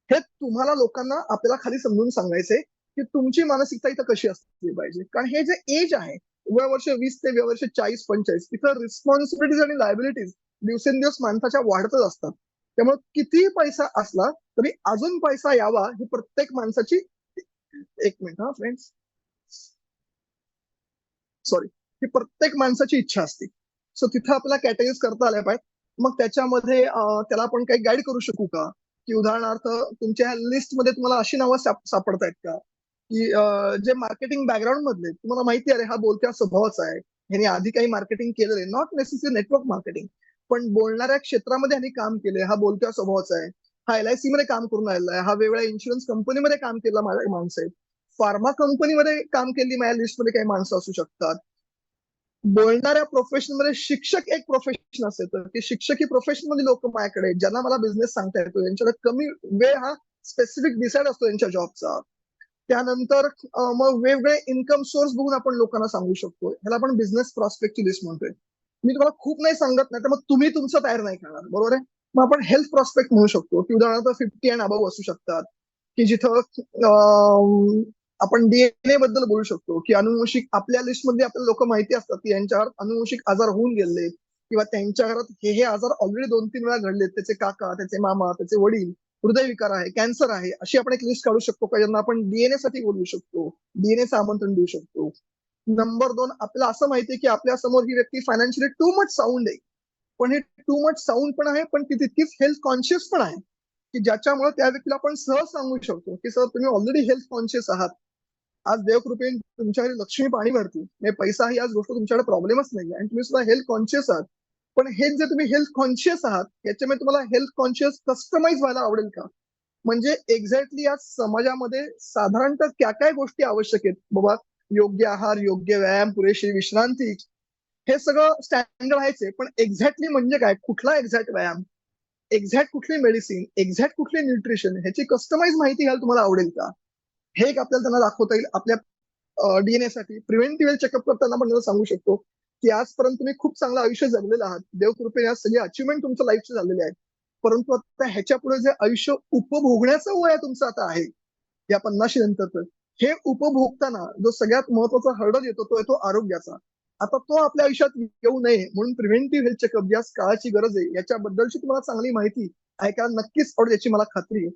हे तुम्हाला लोकांना आपल्याला खाली समजून सांगायचंय की तुमची मानसिकता इथं कशी असली पाहिजे. कारण हे जे एज आहे वय वर्ष 20 ते वय वर्ष 40-45 इथं रिस्पॉन्सिबिलिटीज आणि लायबिलिटीज दिवसेंदिवस माणसाच्या वाढतच असतात. त्यामुळे कितीही पैसा असला तरी अजून पैसा यावा ही प्रत्येक माणसाची, एक मिनिट हा फ्रेंड्स, सॉरी, ही प्रत्येक माणसाची इच्छा असते. सो तिथं आपल्याला कॅटेगरीज करता आल्या पाहिजेत. मग त्याच्यामध्ये त्याला आपण काही गाईड करू शकू का, की उदाहरणार्थ तुमच्या लिस्टमध्ये तुम्हाला अशी नावं सापडतायत का की जे मार्केटिंग बॅकग्राऊंड मधले तुम्हाला माहिती आहे हा बोलत्या स्वभावाचा आहे, ह्याने आधी काही मार्केटिंग केलेलं आहे, नॉट नेसेसरी नेटवर्क मार्केटिंग, पण बोलणाऱ्या क्षेत्रामध्ये ह्याने काम केले, हा बोलत्या स्वभावाचा आहे, हा LIC मध्ये काम करून आलेला आहे, हा वेगवेगळ्या इन्शुरन्स कंपनीमध्ये काम केला माझ्या माणसं आहेत, फार्मा कंपनीमध्ये काम केली माझ्या लिस्टमध्ये काही माणसं असू शकतात. बोलणाऱ्या प्रोफेशन मध्ये शिक्षक एक प्रोफेशन असेल तर की शिक्षकी प्रोफेशन मध्ये लोक माझ्याकडे ज्यांना मला बिझनेस सांगता येतो, यांच्याकडे कमी वेळ हा स्पेसिफिक डिसाइड असतो यांच्या जॉबचा. त्यानंतर मग वेगवेगळे इन्कम सोर्स बघून आपण लोकांना सांगू शकतो. ह्याला आपण बिझनेस प्रॉस्पेक्टची लिस्ट म्हणतोय. मी तुम्हाला खूप नाही सांगत, नाही तर मग तुम्ही तुमचं तयार नाही करणार, बरोबर आहे. मग आपण हेल्थ प्रॉस्पेक्ट म्हणू शकतो की उदाहरणार्थ 50 अँड अबव असू शकतात, की जिथं आपण DNA बद्दल बोलू शकतो की अनुवंशिक आपल्या लिस्टमध्ये आपल्याला लोक माहिती असतात की यांच्यावर अनुवंशिक आजार होऊन गेले किंवा त्यांच्या घरात हे आजार ऑलरेडी 2-3 वेळा घडले, त्याचे काका, त्याचे मामा, त्याचे वडील हृदयविकार आहे, कॅन्सर आहे, अशी आपण एक लिस्ट काढू शकतो का ज्यांना आपण DNA साठी बोलू शकतो, DNAचं आमंत्रण देऊ शकतो. नंबर 2, आपल्याला असं माहितीये की आपल्या समोर ही व्यक्ती फायनान्शियली टू मच साऊंड आहे, पण हे टू मच साऊंड पण आहे, पण ती तितकीच हेल्थ कॉन्शियस पण आहे, की ज्याच्यामुळे त्या व्यक्तीला आपण सहज सांगू शकतो की सर तुम्ही ऑलरेडी हेल्थ कॉन्शियस आहात, आज देवकृपेने तुमच्याकडे लक्ष्मी पाणी भरती, म्हणजे पैसा ही आज गोष्ट तुमच्याकडे प्रॉब्लेमच नाही आणि तुम्ही सुद्धा हेल्थ कॉन्शियस आहात. पण हे जे तुम्ही हेल्थ कॉन्शियस आहात याच्यामध्ये तुम्हाला हेल्थ कॉन्शियस कस्टमाइज व्हायला आवडेल का, म्हणजे एक्झॅक्टली आज समाजामध्ये साधारणतः क्या काय गोष्टी आवश्यक आहेत बाबा, योग्य आहार, योग्य व्यायाम, पुरेशी विश्रांती, हे सगळं स्टँडर्ड आहेच, पण एक्झॅक्टली म्हणजे काय, कुठला एक्झॅक्ट व्यायाम, एक्झॅक्ट कुठली मेडिसिन, एक्झॅक्ट कुठली न्यूट्रिशन, ह्याची कस्टमाइज माहिती घ्यायला तुम्हाला आवडेल का, हे एक आपल्याला त्यांना दाखवता येईल. आपल्या DNA साठी प्रिव्हेंटिव्ह चेकअप करताना आपण सांगू शकतो की आजपर्यंत तुम्ही खूप चांगलं आयुष्य जगलेलं आहात, देवकृपेने या सगळी अचिव्हमेंट तुमच्या लाईफचे झालेले आहेत, परंतु आता ह्याच्या पुढे जे आयुष्य उपभोगण्याचं वय तुमचं आता आहे या 50 नंतर, हे उपभोगताना जो सगळ्यात महत्वाचा हर्डल येतो तो येतो आरोग्याचा. आता तो आपल्या आयुष्यात येऊ नये म्हणून प्रिव्हेंटिव्ह हेल्थ चेकअप ज्या काळाची गरज आहे याच्याबद्दलची तुम्हाला चांगली माहिती ऐकायला नक्कीच आवडेल, याची मला खात्री आहे.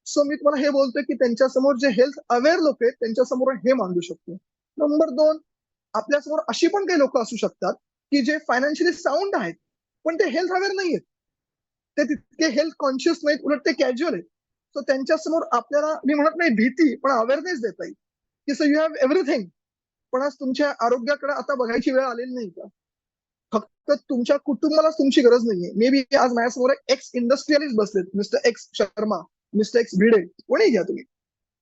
सो मी तुम्हाला हे बोलतोय की त्यांच्यासमोर जे हेल्थ अवेअर लोक आहेत त्यांच्यासमोर हे मांडू शकतो. नंबर 2, आपल्यासमोर अशी पण काही लोक असू शकतात की जे फायनान्शियली साऊंड आहेत पण ते हेल्थ अवेअर नाहीयेत, ते तितके हेल्थ कॉन्शियस नाहीत, उलट ते कॅज्युअल आहेत. सो त्यांच्यासमोर आपल्याला, मी म्हणत नाही भीती, पण अवेअरनेस देता येईल की सर यू हॅव एव्हरीथिंग, पण आज तुमच्या आरोग्याकडे आता बघायची वेळ आलेली नाही का, फक्त तुमच्या कुटुंबालाच तुमची गरज नाहीये. मे बी आज माझ्यासमोर एक्स इंडस्ट्रियलिस्ट बसलेत, mister x Sharma, mister x Bhide, कोणी घ्या तुम्ही,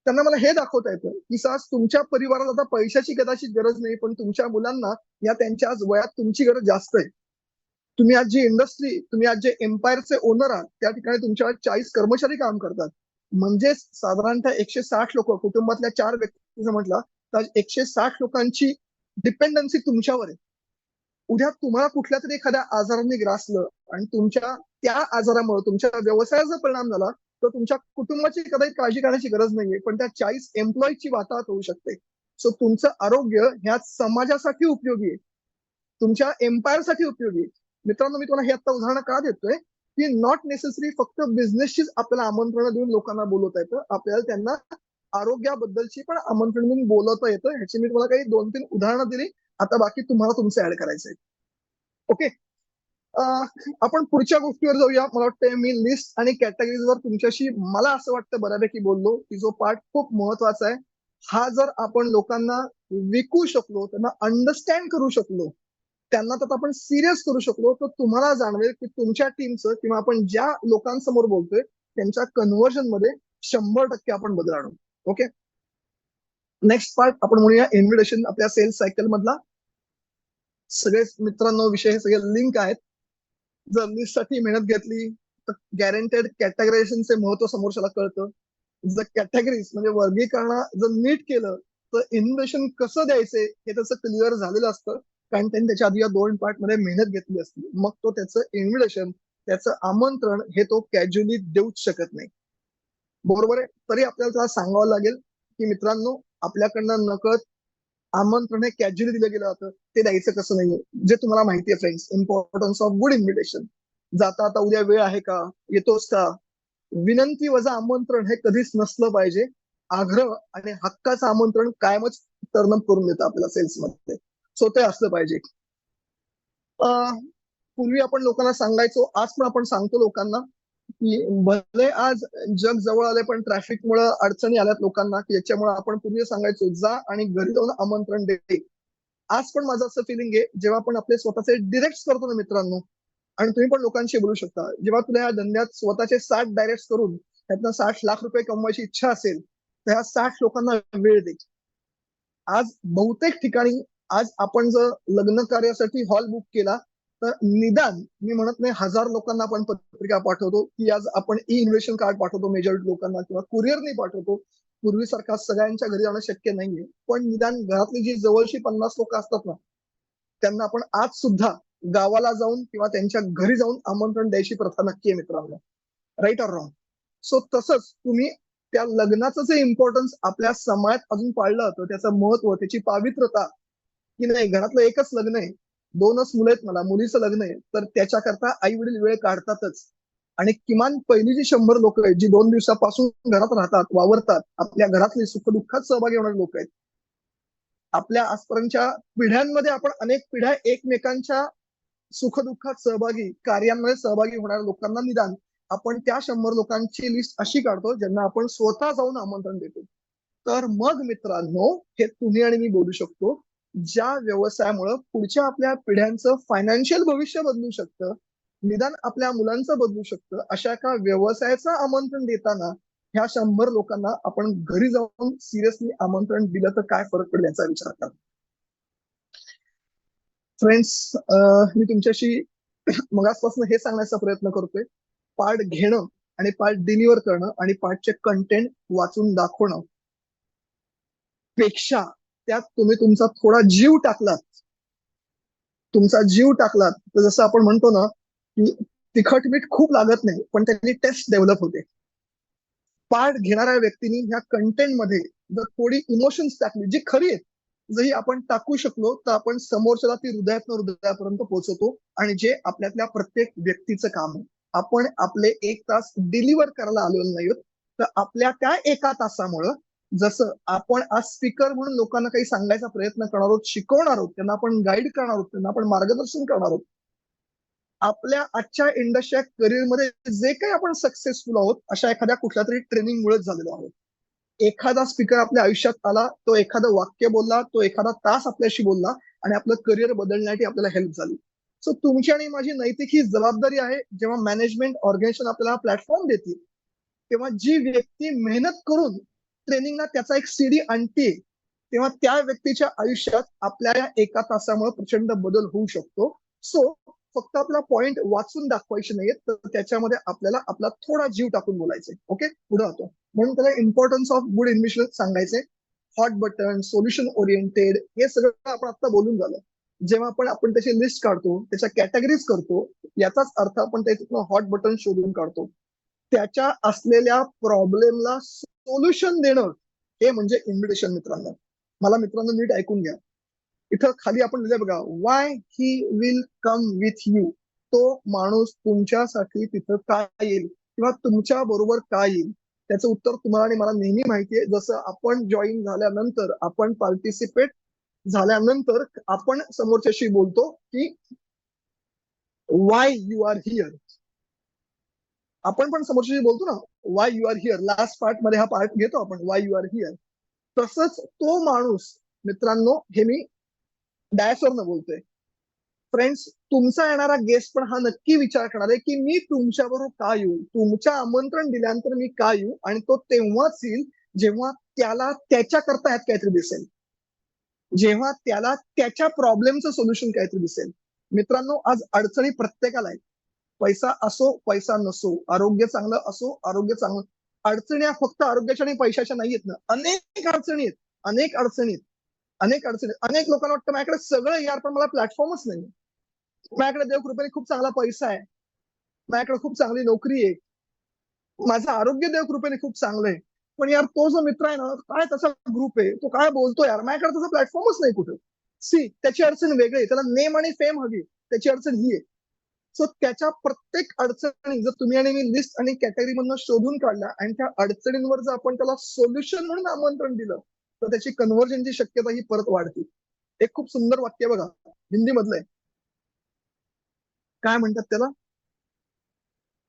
त्यांना मला हे दाखवता येतं की आज तुमच्या परिवाराला आता पैशाची कदाचित गरज नाही, पण तुमच्या मुलांना या त्यांच्या आज वयात तुमची गरज जास्त आहे. तुम्ही आज जी इंडस्ट्री, तुम्ही आज जे एम्पायरचे ओनर आहात त्या ठिकाणी तुमच्या 40 कर्मचारी काम करतात, म्हणजे साधारणतः 160 लोक, कुटुंबातल्या 4 व्यक्तीचं म्हटलं तर 160 लोकांची डिपेंडन्सी तुमच्यावर आहे. उद्या तुम्हाला कुठल्या तरी एखाद्या आजाराने ग्रासलं आणि तुमच्या त्या आजारामुळे तुमच्या व्यवसायाचा परिणाम झाला तर तुमच्या कुटुंबाची कदाचित काळजी करण्याची गरज नाहीये, पण त्या 40 एम्प्लॉईची वाताहत होऊ शकते. सो तुमचं आरोग्य ह्या समाजासाठी उपयोगी आहे, तुमच्या एम्पायरसाठी उपयोगी आहे. मित्रांनो, मी तुम्हाला हे आता उदाहरण का देतोय की नॉट नेसेसरी फक्त बिझनेसचीच आपल्याला आमंत्रण देऊन लोकांना बोलवता येतं, आपल्याला त्यांना आरोग्याबद्दलची पण आमंत्रण देऊन बोलवता येतं. ह्याची मी तुम्हाला काही 2-3 उदाहरणं दिली. आता बाकी तुम्हाला तुमचं ऍड करायचंय. ओके, आपण पुढच्या गोष्टीवर जाऊया. मला वाटतं मी लिस्ट आणि कॅटेगरीजवर तुमच्याशी मला असं वाटतं बऱ्यापैकी बोललो की जो पार्ट खूप महत्वाचा आहे, हा जर आपण लोकांना विकू शकलो, त्यांना अंडरस्टँड करू शकलो, त्यांना तर आपण सिरियस करू शकलो, तर तुम्हाला जाणवेल की तुमच्या टीमचं किंवा आपण ज्या लोकांसमोर बोलतोय त्यांच्या कन्व्हर्जन मध्ये 100% आपण बदल आणू. ओके, नेक्स्ट पार्ट आपण म्हणूया इन्व्हिटेशन आपल्या सेल्स सायकल मधला. सगळे मित्रांनो विषय हे सगळे लिंक आहेत. जर लिस्ट साठी मेहनत घेतली तर गॅरंटेड कॅटेगरायझेशनचे महत्व समोरच्याला कळतं. जर कॅटेगरीज म्हणजे वर्गीकरण जर नीट केलं तर इन्व्हिटेशन कसं द्यायचंय हे त्याचं क्लिअर झालेलं असतं, कारण त्यांनी त्याच्या आधी या 2 पार्ट मध्ये मेहनत घेतली असती. मग तो त्याचं इन्व्हिटेशन, त्याचं आमंत्रण हे तो कॅज्युअली देऊच शकत नाही. बरोबर आहे. तरी आपल्याला त्याला सांगावं लागेल की मित्रांनो, आपल्याकडनं नकळत आमंत्रण हे कॅज्युअली दिलं गेलं जातं, ते द्यायचं कसं नाहीये. जे तुम्हाला माहिती आहे friends, importance of good invitation. जाता आता उद्या वेळ आहे का, येतोस का, विनंती वजा आमंत्रण हे कधीच नसलं पाहिजे. आग्रह आणि हक्काचं आमंत्रण कायमच टर्न अप करून देतं आपल्याला सेल्समध्ये. सो ते असलं पाहिजे. पूर्वी आपण लोकांना सांगायचो, आज पण आपण सांगतो लोकांना की भले आज जग जवळ आले पण ट्रॅफिकमुळे अडचणी आल्यात लोकांना, की याच्यामुळे आपण पूर्वी सांगायचो जा आणि घरी जाऊन आमंत्रण दे. आज पण माझं असं फिलिंग आहे, जेव्हा आपण आपले स्वतःचे डिरेक्ट करतो ना मित्रांनो, आणि तुम्ही पण लोकांशी बोलू शकता, जेव्हा तुला या धंद्यात स्वतःचे 60 डायरेक्ट करून त्यातनं 60 लाख रुपये कमवायची इच्छा असेल, तर ह्या 60 लोकांना वेळ दे. आज बहुतेक ठिकाणी, आज आपण जर लग्न कार्यासाठी हॉल बुक केला तर निदान मी म्हणत नाही 1000 लोकांना आपण पत्रिका पाठवतो, की आज आपण ई इन्व्हिटेशन कार्ड पाठवतो मेजॉरिटी लोकांना किंवा कुरिअरने पाठवतो. पूर्वीसारखा सगळ्यांच्या घरी जाणं शक्य नाहीये, पण निदान घरातली जी जवळची 50 लोक असतात ना, त्यांना आपण आज सुद्धा गावाला जाऊन किंवा त्यांच्या घरी जाऊन आमंत्रण द्यायची प्रथा नक्की आहे मित्रांनो. Right or wrong? सो तसंच तुम्ही त्या लग्नाचं जे इम्पॉर्टन्स आपल्या समाजात अजून पाळलं जातं, त्याचं महत्व, त्याची पावित्रता, की नाही घरातलं एकच लग्न आहे, 2च मुलं आहेत मला, मुलीचं लग्न आहे, तर त्याच्याकरता आई वडील वेळ काढतातच. आणि किमान पहिली जी 100 लोक आहेत, जी 2 दिवसापासून घरात राहतात, वावरतात, आपल्या घरातली सुखदुःखात सहभागी होणारे लोक आहेत. आपल्या आजपर्यंतच्या पिढ्यांमध्ये आपण अनेक पिढ्या एकमेकांच्या सुखदुःखात सहभागी, कार्यांमध्ये सहभागी होणाऱ्या लोकांना निदान आपण त्या 100 लोकांची लिस्ट अशी काढतो ज्यांना आपण स्वतः जाऊन आमंत्रण देतो. तर मग मित्रांनो, हे तुम्ही आणि मी बोलू शकतो, ज्या व्यवसायामुळे पुढच्या आपल्या पिढ्यांचं फायनान्शियल भविष्य बदलू शकतं, निदान आपल्या मुलांचं बदलू शकतं, अशा एका व्यवसायाचं आमंत्रण देताना ह्या 100 लोकांना आपण घरी जाऊन सिरियसली आमंत्रण दिलं तर काय फरक पडेल याचा विचार करा. फ्रेंड्स, मी तुमच्याशी मगासपासून हे सांगण्याचा प्रयत्न करतोय, पार्ट घेणं आणि पार्ट डिलिव्हर करणं आणि पार्टचे कंटेंट वाचून दाखवणं पेक्षा त्यात तुम्ही तुमचा थोडा जीव टाकलात, तुमचा जीव टाकलात, तर जसं आपण म्हणतो ना की तिखट मीठ खूप लागत नाही, पण त्यांनी टेस्ट डेव्हलप होते. पार्ट घेणाऱ्या व्यक्तीने ह्या कंटेंटमध्ये जर थोडी इमोशन्स टाकली, जी खरी आहेत, जरी आपण टाकू शकलो तर आपण समोरच्याला ती हृदयातनं हृदयापर्यंत पोहोचवतो, आणि जे आपल्यातल्या प्रत्येक व्यक्तीचं काम आहे. आपण आपले 1 तास डिलिव्हर करायला आलेलो नाही, तर आपल्या त्या 1 तासामुळं, जसं आपण आज स्पीकर म्हणून लोकांना काही सांगायचा प्रयत्न करणार आहोत, शिकवणार आहोत, त्यांना आपण गाईड करणार आहोत, त्यांना आपण मार्गदर्शन करणार आहोत, आपल्या आजच्या इंडस्ट्री करिअरमध्ये जे काही आपण सक्सेसफुल आहोत, अशा एखाद्या कुठल्या तरी ट्रेनिंगमुळेच झालेलो आहोत. एखादा स्पीकर आपल्या आयुष्यात आला, तो एखादं वाक्य बोलला, तो एखादा तास आपल्याशी बोलला आणि आपलं करिअर बदलण्यासाठी आपल्याला हेल्प झाली. सो तुमची आणि माझी नैतिक ही जबाबदारी आहे, जेव्हा मॅनेजमेंट ऑर्गनायझेशन आपल्याला प्लॅटफॉर्म देतील, तेव्हा जी व्यक्ती मेहनत करून ट्रेनिंगला त्याचा एक सीडी आणते, तेव्हा त्या व्यक्तीच्या आयुष्यात आपल्या या 1 तासामुळे प्रचंड बदल होऊ शकतो. सो फक्त आपला पॉइंट वाचून दाखवायचे नाहीये, तर त्याच्यामध्ये आपल्याला आपला थोडा जीव टाकून बोलायचंय. ओके, पुढे जातो. म्हणून त्याला इम्पॉर्टन्स ऑफ गुड इन्व्हिटेशन सांगायचे. हॉट बटन, सोल्युशन ओरिएंटेड, हे सगळं आपण आता बोलून झालं. जेव्हा आपण त्याची लिस्ट काढतो, त्याच्या कॅटेगरीज करतो, याचाच अर्थ आपण त्याच्यातनं हॉट बटन शोधून काढतो. त्याच्या असलेल्या प्रॉब्लेमला सोल्युशन देणं, हे म्हणजे इन्व्हिटेशन मित्रांनो. मला मित्रांनो नीट ऐकून घ्या. इथं खाली आपण लिहिलंय बघा, Y he will come with you. तो माणूस तुमच्यासाठी तिथं का येईल किंवा तुमच्या बरोबर का येईल, त्याचं उत्तर तुम्हाला आणि मला नेहमी माहितीये. जसं आपण जॉईन झाल्यानंतर, आपण पार्टिसिपेट झाल्यानंतर आपण समोरच्याशी बोलतो की वाय यू आर हिअर. आपण पण समोरच्याशी बोलतो ना, why you are here. Last part मध्ये हा पार्ट घेतो आपण, वाय यू आर हिअर. तसंच तो माणूस मित्रांनो, हे मी डायसवरनं बोलतोय. फ्रेंड्स, तुमचा येणारा गेस्ट पण हा नक्की विचार करणार आहे की मी तुमच्याबरोबर का येऊ, तुमच्या आमंत्रण दिल्यानंतर मी का येऊ, आणि तो तेव्हाच येईल जेव्हा त्याला त्याच्याकरता ह्यात काहीतरी दिसेल, जेव्हा त्याला त्याच्या प्रॉब्लेमचं सोल्युशन काहीतरी दिसेल. मित्रांनो, आज अडचणी प्रत्येकाला आहेत. पैसा असो, पैसा नसो, आरोग्य चांगलं असो, आरोग्य चांगलं, अडचणी या फक्त आरोग्याच्या आणि पैशाच्या नाही आहेत ना, अनेक अडचणी आहेत, अनेक अडचणी आहेत, अनेक अडचणी. अनेक लोकांना वाटतं माझ्याकडे सगळं आहे यार, पण मला प्लॅटफॉर्मच नाही. माझ्याकडे देवकृपेने खूप चांगला पैसा आहे, माझ्याकडे खूप चांगली नोकरी आहे, माझं आरोग्य देवकृपेने खूप चांगलं आहे, पण यार तो जो मित्र आहे ना, काय त्याचा ग्रुप आहे, तो काय बोलतो यार, माझ्याकडे त्याचा प्लॅटफॉर्मच नाही कुठे. सी, त्याची अडचण वेगळी आहे, त्याला नेम आणि फेम हवी, त्याची अडचण ही आहे. सो त्याच्या प्रत्येक अडचणी जर तुम्ही आणि मी लिस्ट आणि कॅटेगरी मधनं शोधून काढल्या आणि त्या अडचणींवर जर आपण त्याला सोल्युशन म्हणून आमंत्रण दिलं, तर त्याची कन्व्हर्जनची शक्यता ही परत वाढते. एक खूप सुंदर वाक्य बघा, हिंदी मधलं आहे. काय म्हणतात त्याला?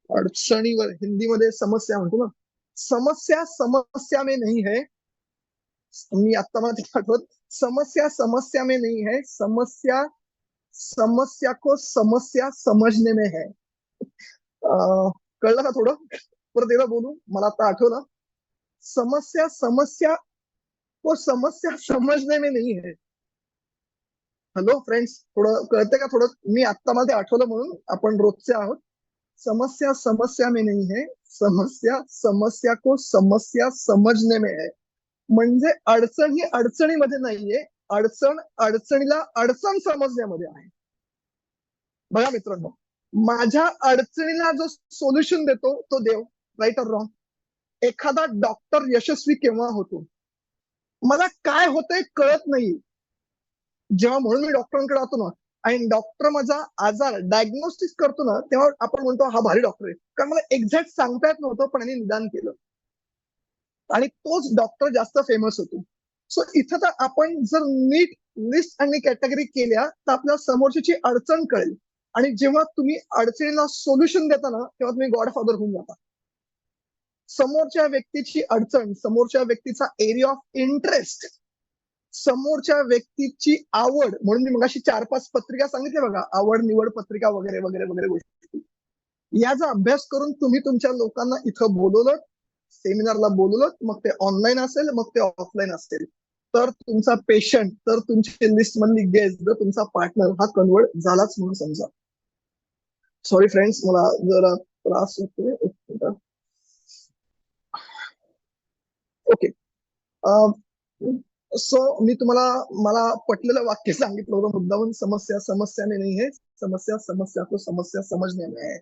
अडचणीवर हिंदीमध्ये समस्या म्हणतो ना. समस्या समस्या में नहीं है. मी आता मला ते आठवत. समस्या समस्या में नहीं है, समस्या समस्या को समस्या समजने में है. कळलं का थोडं? परत एकदा बोलू, मला आता आठवलं. समस्या समस्या को समस्या समजने में नहीं है. हॅलो फ्रेंड्स, थोडं कळतंय का? थोडं मी आता मला ते आठवलं म्हणून आपण रोजचे आहोत. समस्या समस्या में नहीं है, समस्या समस्या को समस्या समजने में है. म्हणजे अडचण ही अडचणीमध्ये नाहीये, अडचण अडचणीला अडचण समजण्यामध्ये आहे. बघा मित्रांनो, माझ्या अडचणीला जो सोल्युशन देतो तो देव, राईट ऑर रॉंग? एखादा डॉक्टर यशस्वी केव्हा होतो? मला काय होतंय कळत नाही, जेव्हा म्हणून मी डॉक्टरांकडे जातो ना आणि डॉक्टर माझा आजार डायग्नोस्टिस करतो ना, तेव्हा आपण म्हणतो हा भारी डॉक्टर आहे, कारण मला एक्झॅक्ट सांगता येत नव्हतं पण यांनी निदान केलं आणि तोच डॉक्टर जास्त फेमस होतो. सो इथं तर आपण जर नीट लिस्ट आणि कॅटेगरी केल्या तर आपल्या समोरची अडचण कळेल आणि जेव्हा तुम्ही अडचणीला सोल्युशन देता ना, तेव्हा तुम्ही गॉडफादर होऊन जाता. समोरच्या व्यक्तीची अडचण, समोरच्या व्यक्तीचा एरिया ऑफ इंटरेस्ट, समोरच्या व्यक्तीची आवड, म्हणून मी मगाशी 4-5 पत्रिका सांगितल्या बघा, आवड निवड पत्रिका वगैरे वगैरे वगैरे गोष्टी, याचा अभ्यास करून तुम्ही तुमच्या लोकांना इथं बोलवलं, सेमिनारला बोलवलं, मग ते ऑनलाईन असेल मग ते ऑफलाईन असेल, तर तुमचा पेशंट, तर तुमची लिस्ट मधली गेस्ट, जर तुमचा पार्टनर हा कन्वर्ट झालाच म्हणून समजा. सॉरी फ्रेंड्स, मला जरा त्रास होतोय. ओके. सो मी तुम्हाला मला पटलेलं वाक्य सांगितलं होतं मुद्दामून, समस्या समस्या में नहीं है, समस्या समस्या को समस्या समजने में है.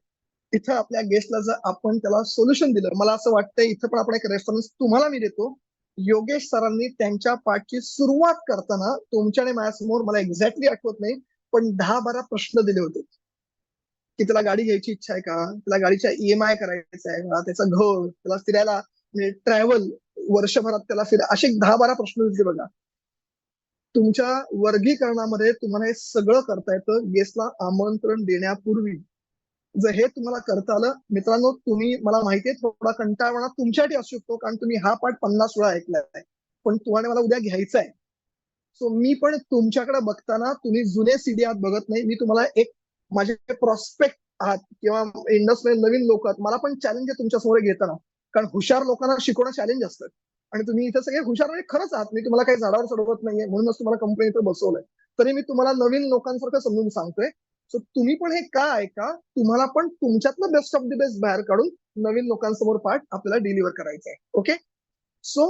इथं आपल्या गेस्टला जर आपण त्याला सोल्युशन दिलं, मला असं वाटतंय इथं पण आपण एक रेफरन्स तुम्हाला मी देतो. योगेश सरांनी त्यांच्या पाठची सुरुवात करताना तुमच्या आणि माझ्यासमोर, मला एक्झॅक्टली आठवत नाही, पण 10-12 प्रश्न दिले होते की त्याला गाडी घ्यायची इच्छा आहे का, त्याला गाडीचा ईएमआय करायचा आहे का, त्याचं घर, त्याला फिरायला म्हणजे ट्रॅव्हल, वर्षभरात त्याला असे 10-12 प्रश्न दिले बघा. तुमच्या वर्गीकरणामध्ये तुम्हाला हे सगळं करता येतं गेस्टला आमंत्रण देण्यापूर्वी. जर हे तुम्हाला करता आलं, मित्रांनो, तुम्ही, मला माहितीये थोडा कंटाळवाणा तुमच्यासाठी असू शकतो कारण तुम्ही हा पाठ 50 वेळा ऐकलाय, पण तुम्हाला मला उद्या घ्यायचा आहे. सो मी पण तुमच्याकडे बघताना तुम्ही जुने सीडी आहात बघत नाही, मी तुम्हाला एक, माझे प्रॉस्पेक्ट आहात किंवा इंडस्ट्रीमध्ये नवीन लोक आहात, मला पण चॅलेंज आहे तुमच्या समोर घेताना, कारण हुशार लोकांना शिकवणं चॅलेंज असतं आणि तुम्ही इथे सगळे हुशार म्हणजे खरंच आहात, मी तुम्हाला काही झाडावर चढवत नाहीये, म्हणूनच तुम्हाला कंपनीत बसवलंय, तरी मी तुम्हाला नवीन लोकांसारखं समजून सांगतोय. सो तुम्ही पण हे का ऐका, तुम्हाला पण तुमच्यातलं बेस्ट ऑफ द बेस्ट बाहेर काढून नवीन लोकांसमोर पाठ आपल्याला डिलिव्हर करायचं आहे. ओके. सो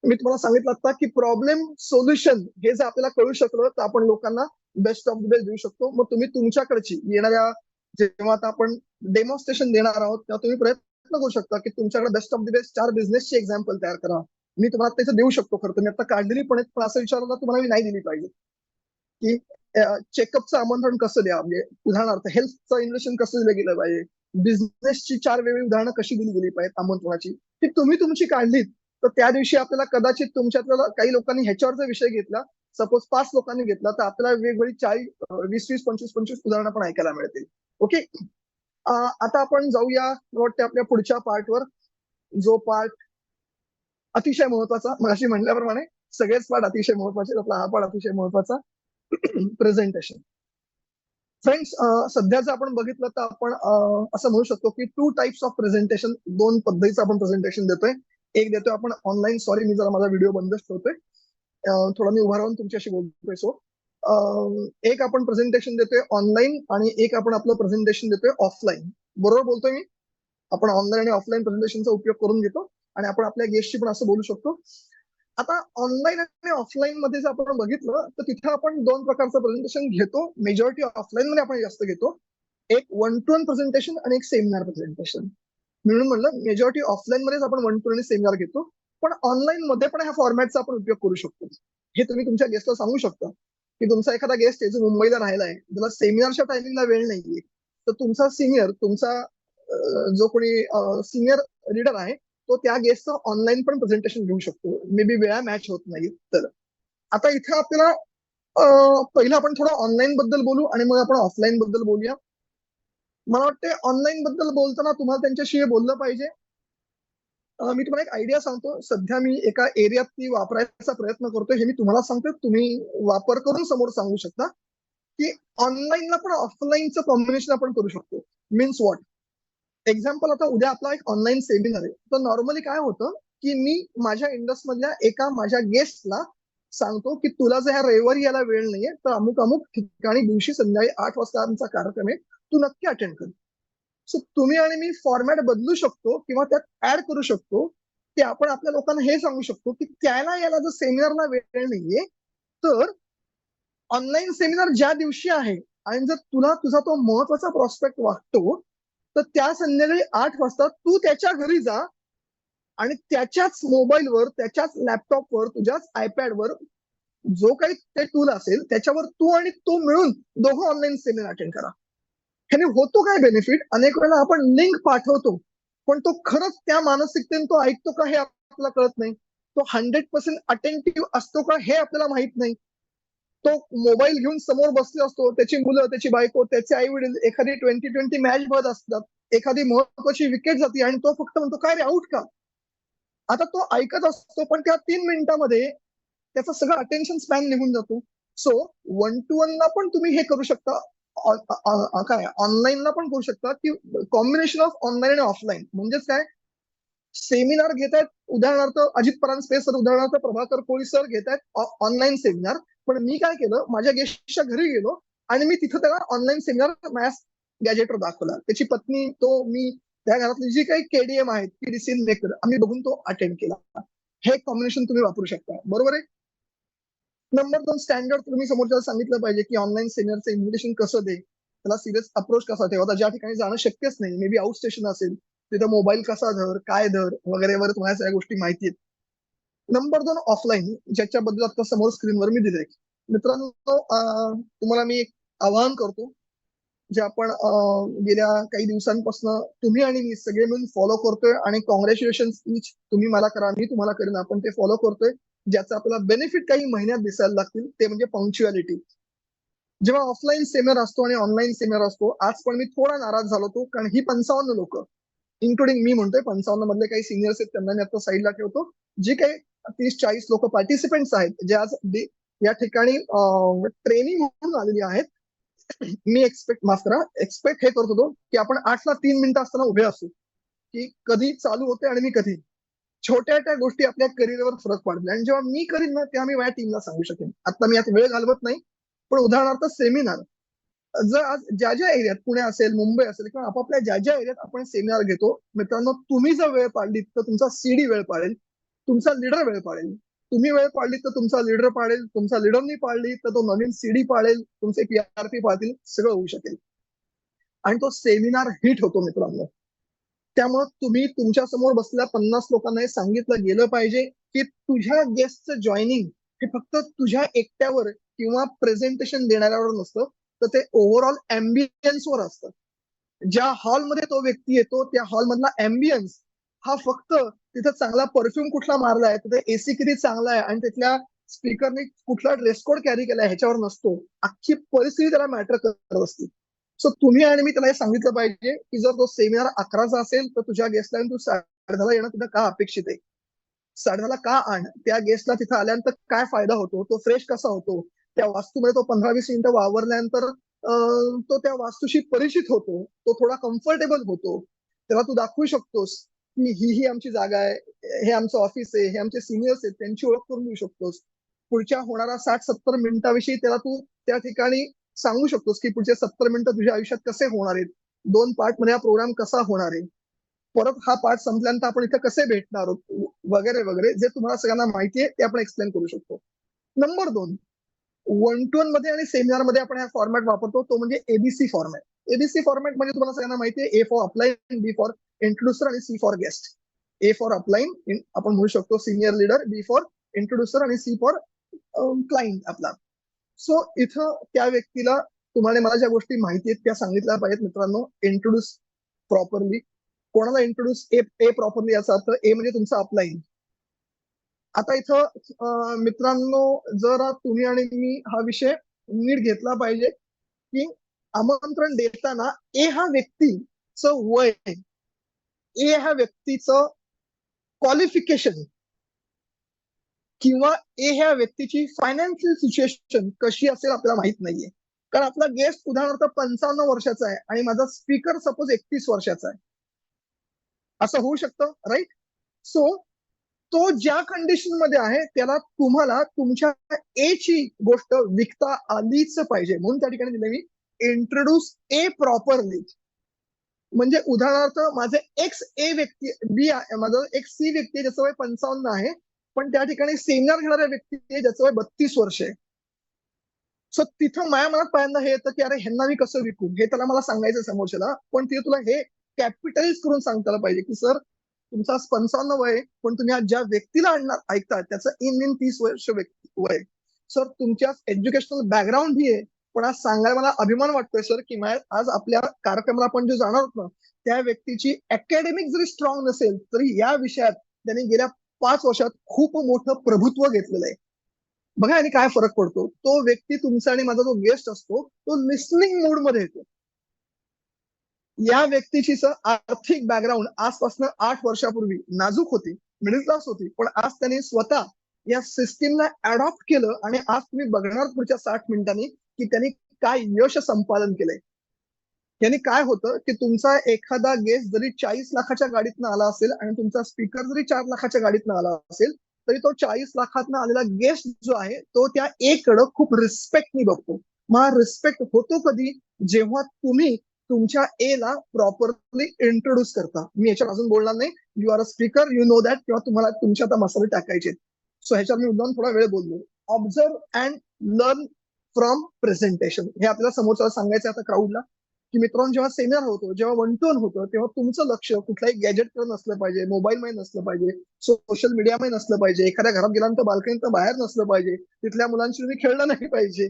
मी तुम्हाला सांगितलं आता की प्रॉब्लेम सोल्युशन हे जर आपल्याला कळू शकलं तर आपण लोकांना बेस्ट ऑफ द बेस्ट देऊ शकतो. मग तुम्ही तुमच्याकडची येणाऱ्या, जेव्हा आता आपण डेमॉन्स्ट्रेशन देणार आहोत, तेव्हा तुम्ही प्रयत्न करू शकता की तुमच्याकडे बेस्ट ऑफ द बेस्ट 4 बिझनेसची एक्झाम्पल तयार करा. मी तुम्हाला त्याचं देऊ शकतो, खरं तर मी आता काढलेली पण पण असं विचारलं तुम्हाला मी नाही दिली पाहिजे की चेकअपचं आमंत्रण कसं द्या, म्हणजे उदाहरणार्थ हेल्थचं इन्व्हेस्टिगेशन कसं दिलं गेलं पाहिजे, बिझनेसची 4 वेगळी उदाहरणं कशी दिली गेली पाहिजेत आमंत्रणाची, ती तुम्ही तुमची काढलीत तर त्या दिवशी आपल्याला कदाचित तुमच्यातल्या काही लोकांनी ह्याच्यावरचा विषय घेतला, सपोज 5 लोकांनी घेतला, तर आपल्याला वेगवेगळी 40, 20-20, 25-25 उदाहरणं पण ऐकायला मिळतील. ओके. आता आपण जाऊया वाटते आपल्या पुढच्या पार्टवर, जो पार्ट अतिशय महत्वाचा, मगाशी म्हणल्याप्रमाणे सगळेच पार्ट अतिशय महत्वाचे, आपला हा पार्ट अतिशय महत्वाचा, प्रेझेंटेशन. फ्रेंड्स, सध्या जर आपण बघितलं तर आपण असं म्हणू शकतो की 2 टाइप्स ऑफ प्रेझेंटेशन, 2 पद्धतीचं आपण प्रेझेंटेशन देतोय. एक देतोय आपण ऑनलाईन, सॉरी मी जरा माझा व्हिडिओ बंदच ठेवतोय, थोडा मी उभा राहून तुमच्याशी बोलतोय. सो एक आपण प्रेझेंटेशन देतोय ऑनलाईन आणि एक आपण आपलं प्रेझेंटेशन देतोय ऑफलाईन. बरोबर बोलतोय मी? आपण ऑनलाईन आणि ऑफलाईन प्रेझेंटेशनचा उपयोग करून घेतो आणि आपण आपल्या गेस्टशी पण असं बोलू शकतो. आता ऑनलाईन आणि ऑफलाईन मध्ये जर आपण बघितलं तर तिथं आपण दोन प्रकारचं प्रेझेंटेशन घेतो. मेजॉरिटी ऑफलाईन मध्ये आपण जास्त घेतो. एक वन टू वन प्रेझेंटेशन आणि एक सेमिनार प्रेझेंटेशन. म्हणून म्हणलं मेजॉरिटी ऑफलाईन मध्येच आपण वन टू आणि सेमिनार घेतो. पण ऑनलाईन मध्ये पण ह्या फॉर्मॅटचा आपण उपयोग करू शकतो. हे तुम्ही तुमच्या गेस्टला सांगू शकता की तुमचा एखादा गेस्ट आहे जो मुंबईला राहिला आहे, त्याला सेमिनारच्या टायमिंगला वेळ नाहीये, तर तुमचा सिनियर, तुमचा जो कोणी सिनियर लीडर आहे, तो त्या गेस्टचं ऑनलाईन पण प्रेझेंटेशन घेऊ शकतो. मे बी वेळा मॅच होत नाही तर. आता इथे आपल्याला पहिलं आपण थोडं ऑनलाईन बद्दल बोलू आणि मग आपण ऑफलाईन बद्दल बोलूया. मला वाटते ऑनलाईन बद्दल बोलताना तुम्हाला त्यांच्याशी हे बोललं पाहिजे. मी तुम्हाला एक आयडिया सांगतो. सध्या मी एका एरियात ती वापरायचा प्रयत्न करतोय. हे मी तुम्हाला सांगतो, तुम्ही वापर करून समोर सांगू शकता की ऑनलाईनला पण ऑफलाईनचं कॉम्बिनेशन आपण करू शकतो. Means what? एक्झाम्पल, आता उद्या आपला एक ऑनलाईन सेमिनार आहे. तर नॉर्मली काय होतं की मी माझ्या इंडस्ट्रीमधल्या एका माझ्या गेस्टला सांगतो की तुला जर ह्या रविवारी यायला वेळ नाहीये तर अमुक अमुक ठिकाणी दिवशी संध्याकाळी 8 वाजता आमचा कार्यक्रम आहे, तू नक्की अटेंड कर. सो तुम्ही आणि मी फॉर्मॅट बदलू शकतो किंवा त्यात ऍड करू शकतो की आपण आपल्या लोकांना हे सांगू शकतो की त्याला याला जर सेमिनारला वेळ नाहीये तर ऑनलाईन सेमिनार ज्या दिवशी आहे आणि जर तुला तुझा तो महत्वाचा प्रॉस्पेक्ट वाटतो तर त्या संध्याकाळी 8 वाजता तू त्याच्या घरी जा आणि त्याच्याच मोबाईलवर, त्याच्याच लॅपटॉपवर, तुझ्याच आयपॅडवर जो काही ते टूल असेल त्याच्यावर तू आणि तो मिळून दोघं ऑनलाईन सेमिनार अटेंड करा. ह्याने होतो काय बेनिफिट? अनेक वेळेला आपण लिंक पाठवतो पण तो खरंच त्या मानसिकतेने तो ऐकतो का हे आपल्याला कळत नाही. तो 100% अटेंटिव्ह असतो का हे आपल्याला माहित नाही. तो मोबाईल घेऊन समोर बसले असतो, त्याची मुलं, त्याची बायको, त्याचे आई वडील एखादी 2020 मॅच बघत असतात, एखादी महत्वाची विकेट जाते आणि तो फक्त म्हणतो काय रे आउट का? आता तो ऐकत असतो पण त्या 3 मिनिटांमध्ये त्याचा सगळं अटेन्शन स्पॅन निघून जातो. सो वन टू वन ला पण तुम्ही हे करू शकता. काय ऑनलाईनला पण करू शकता की कॉम्बिनेशन ऑफ ऑनलाईन आणि ऑफलाईन. म्हणजेच काय, सेमिनार घेत आहेत उदाहरणार्थ अजित परांजपे सर, उदाहरणार्थ प्रभाकर कोळी सर घेत आहेत ऑनलाईन सेमिनार. पण मी काय केलं, माझ्या गेस्टच्या घरी गेलो आणि मी तिथं त्याला ऑनलाईन सेमिनार मॅथ्स गॅजेटवर दाखवला. त्याची पत्नी, तो, मी, त्या घरातली जी काही केडीएम आहेत ती रिसीव्ह मेकर आम्ही बघून तो अटेंड केला. हे कॉम्बिनेशन तुम्ही वापरू शकता. बरोबर आहे. नंबर 2, स्टँडर्ड तुम्ही समोरच्याला सांगितलं पाहिजे की ऑनलाईन सेमिनारचं इन्व्हिटेशन कसं दे, त्याला सिरियस अप्रोच कसा ठेवा. ज्या ठिकाणी जाणं शक्यच नाही, मे बी आउट स्टेशन असेल, तिथं मोबाईल कसा धर, काय धर वगैरे वगैरे तुम्हाला सगळ्या गोष्टी माहिती आहेत. नंबर 2, ऑफलाईन, ज्याच्याबद्दल आता समोर स्क्रीनवर मी दिले. मित्रांनो, तुम्हाला मी एक आवाहन करतो जे आपण गेल्या काही दिवसांपासून तुम्ही आणि मी सगळे मिळून फॉलो करतोय आणि कॉंग्रॅच्युलेशन स्पीच तुम्ही मला करा, मी तुम्हाला करेन, आपण ते फॉलो करतोय. ज्याचा आपल्याला बेनिफिट काही महिन्यात दिसायला लागतील, ते म्हणजे पंक्च्युअलिटी. जेव्हा ऑफलाईन सेमिनार असतो आणि ऑनलाईन सेमिनार असतो, आज पण मी थोडा नाराज झालो होतो कारण ही 55 लोक, इन्क्लुडिंग मी म्हणतोय, 55 मधले काही सिनियर्स आहेत त्यांना मी आता साईडला ठेवतो, जे काही 30-40 लोक पार्टिसिपेंट्स आहेत जे आज या ठिकाणी ट्रेनिंग म्हणून आलेली आहेत. मी एक्सपेक्ट हे करत होतो की आपण 8ला 3 मिनिटं असताना उभे असू, की कधी चालू होते आणि मी कधी. छोट्या त्या गोष्टी आपल्या करिअरवर फरक पाडतील आणि जेव्हा मी करीन ना तेव्हा मी माझ्या टीमला सांगू शकेन. आता मी आता वेळ घालवत नाही, पण उदाहरणार्थ सेमिनार, जर आज ज्या ज्या एरियात, पुणे असेल, मुंबई असेल किंवा आपापल्या ज्या ज्या एरियात आपण सेमिनार घेतो, मित्रांनो, तुम्ही जर वेळ पाळली तर तुमचा सीडी वेळ पाळेल, तुमचा लीडर वेळ पाळेल. तुम्ही वेळ पाळली तर तुमचा लीडर पाळेल, तुमचा लीडरनी पाळली तर तो नवीन सीडी पाळेल, तुमचे पीआरपी पाळतील, सगळं होऊ शकेल आणि तो सेमिनार हिट होतो मित्रांनो. त्यामुळे तुम्ही तुमच्या समोर बसलेल्या 50 लोकांना हे सांगितलं गेलं पाहिजे की तुझ्या गेस्टचं जॉईनिंग हे फक्त तुझ्या एकट्यावर किंवा प्रेझेंटेशन देणाऱ्यावर नसतं, तर ते ओव्हरऑल अँबियन्सवर असतं. ज्या हॉलमध्ये तो व्यक्ती येतो त्या हॉल मधला अँबियन्स हा फक्त तिथं चांगला परफ्यूम कुठला मारलाय, तिथे एसी किती चांगला आहे आणि तिथल्या स्पीकरने कुठला ड्रेस कोड कॅरी केलाय ह्याच्यावर नसतो. अख्खी परिस्थिती त्याला मॅटर करत असते. सो तुम्ही आणि मी त्याला हे सांगितलं पाहिजे की जर तो सेमिनार 11चा असेल तर तुझ्या गेस्टला तू 10:30 येणं तुला का अपेक्षित आहे, 10:30 का आण, त्या गेस्टला तिथं आल्यानंतर काय फायदा होतो, तो फ्रेश कसा होतो, त्या वास्तूमध्ये तो 15-20 मिनिटं वावरल्यानंतर तो त्या वास्तूशी परिचित होतो, तो थोडा कम्फर्टेबल होतो, त्याला तू दाखवू शकतोस की ही आमची जागा आहे, हे आमचं ऑफिस आहे, हे आमचे सिनियर्स आहेत, त्यांची ओळख करून देऊ शकतोस. पुढच्या होणारा 60-70 मिनिटाविषयी त्याला तू त्या ठिकाणी सांगू शकतोस की पुढचे 70 मिनिटं तुझ्या आयुष्यात कसे होणार आहेत, 2 पार्ट मध्ये हा प्रोग्राम कसा होणार आहे. परत हा पार्ट संपल्यानंतर आपण इथे कसे भेटणार आहोत वगैरे वगैरे, जे तुम्हाला सगळ्यांना माहिती आहे ते आपण एक्सप्लेन करू शकतो. नंबर 2, 1-to-1 मध्ये आणि सेमिनार मध्ये आपण हा फॉर्मॅट वापरतो, तो म्हणजे एबीसी फॉर्मॅट. एबीसी फॉर्मॅट म्हणजे तुम्हाला सगळ्यांना माहिती आहे, A for upline, B for introducer आणि C for guest. A for upline आपण म्हणू शकतो senior leader, B for introducer आणि सी फॉर क्लायंट आपला. सो इथं त्या व्यक्तीला तुम्हाला मला ज्या गोष्टी माहिती आहेत त्या सांगितल्या पाहिजेत मित्रांनो. Introduce properly. कोणाला इंट्रोड्यूस ए प्रॉपरली, याचा अर्थ ए म्हणजे तुमचा अपलाईन. आता इथं मित्रांनो, जर तुम्ही आणि मी हा विषय नीट घेतला पाहिजे की आमंत्रण देताना ए हा व्यक्तीचं वय, ए ह्या व्यक्तीचं क्वालिफिकेशन किंवा ए ह्या व्यक्तीची फायनान्शियल सिच्युएशन कशी असेल आपल्याला माहित नाहीये. कारण आपला गेस्ट उदाहरणार्थ 55 वर्षाचा आहे आणि माझा स्पीकर सपोज 31 वर्षाचा आहे, असं होऊ शकतं, राईट? सो तो ज्या कंडिशन मध्ये आहे त्याला तुम्हाला तुमच्या ए ची गोष्ट विकता आलीच पाहिजे. म्हणून त्या ठिकाणी दिले मी इंट्रोड्यूस ए प्रॉपरली. म्हणजे उदाहरणार्थ माझे एक्स ए व्यक्ती बी आहे, माझं एक्स सी व्यक्ती आहे ज्याचं वय 55 आहे, पण त्या ठिकाणी सेमिनार घेणाऱ्या व्यक्ती आहे ज्याचं वय 32 वर्ष आहे. सो तिथं माझ्या मनात पहिल्यांदा हे येतं की अरे ह्यांना मी कसं विकू, हे त्याला मला सांगायचं समोरच्याला. पण ते तुला हे कॅपिटलाइज करून सांगता पाहिजे की सर तुमचा 55 वय, पण तुम्ही आज ज्या व्यक्तीला आणणार ऐकता त्याचं इन 30 वर्ष वय. सर तुमच्या एज्युकेशनल बॅकग्राऊंड ही आहे, पण आज सांगायला मला अभिमान वाटतोय सर की आज आपल्या कार्यक्रमाला आपण जे जाणार होतो ना, त्या व्यक्तीची अकॅडमिक जरी स्ट्रॉंग नसेल तरी या विषयात त्यांनी गेल्या 5 वर्षात खूप मोठं प्रभुत्व घेतलेलं आहे. बघा आणि काय फरक पडतो. तो व्यक्ती तुमचा आणि माझा जो गेस्ट असतो तो लिसनिंग मूड मध्ये येतो. या व्यक्तीची आर्थिक बॅकग्राऊंड आजपासून 8 वर्षापूर्वी नाजूक होती, मिडल क्लास होती, पण आज त्यांनी स्वतः या सिस्टीमला अडॉप्ट केलं आणि आज तुम्ही बघणार पुढच्या 60 मिनिटांनी की त्यांनी काय यश संपादन केलंय. यांनी काय होतं की तुमचा एखादा गेस्ट जरी 40 लाखाच्या गाडीतनं आला असेल आणि तुमचा स्पीकर जरी 4 लाखाच्या गाडीतनं आला असेल, तरी तो 40 लाखातनं आलेला गेस्ट जो आहे तो त्या कडे खूप रिस्पेक्टनी बघतो. मग रिस्पेक्ट होतो कधी, जेव्हा तुम्ही तुमच्या ए ला प्रॉपरली इंट्रोड्यूस करता. मी याच्यावर अजून बोलणार नाही. You are a speaker, you know that, किंवा तुम्हाला तुमच्या आता मसाले टाकायचे. सो ह्याच्यावर मी उदाहरण थोडा वेळ बोललो. Observe and learn from presentation, हे आपल्याला समोरच्याला सांगायचं आता क्राऊडला की मित्रांनो, जेव्हा सेमिनार होतो, जेव्हा 1-to-1 होतं, तेव्हा तुमचं लक्ष कुठल्याही गॅजेटकडे नसलं पाहिजे, मोबाईल मध्ये नसलं पाहिजे, सोशल मीडियामध्ये नसलं पाहिजे, एखाद्या घरात गेल्यानंतर बाल्कनीत बाहेर नसलं पाहिजे, तिथल्या मुलांशी तुम्ही खेळलं नाही पाहिजे.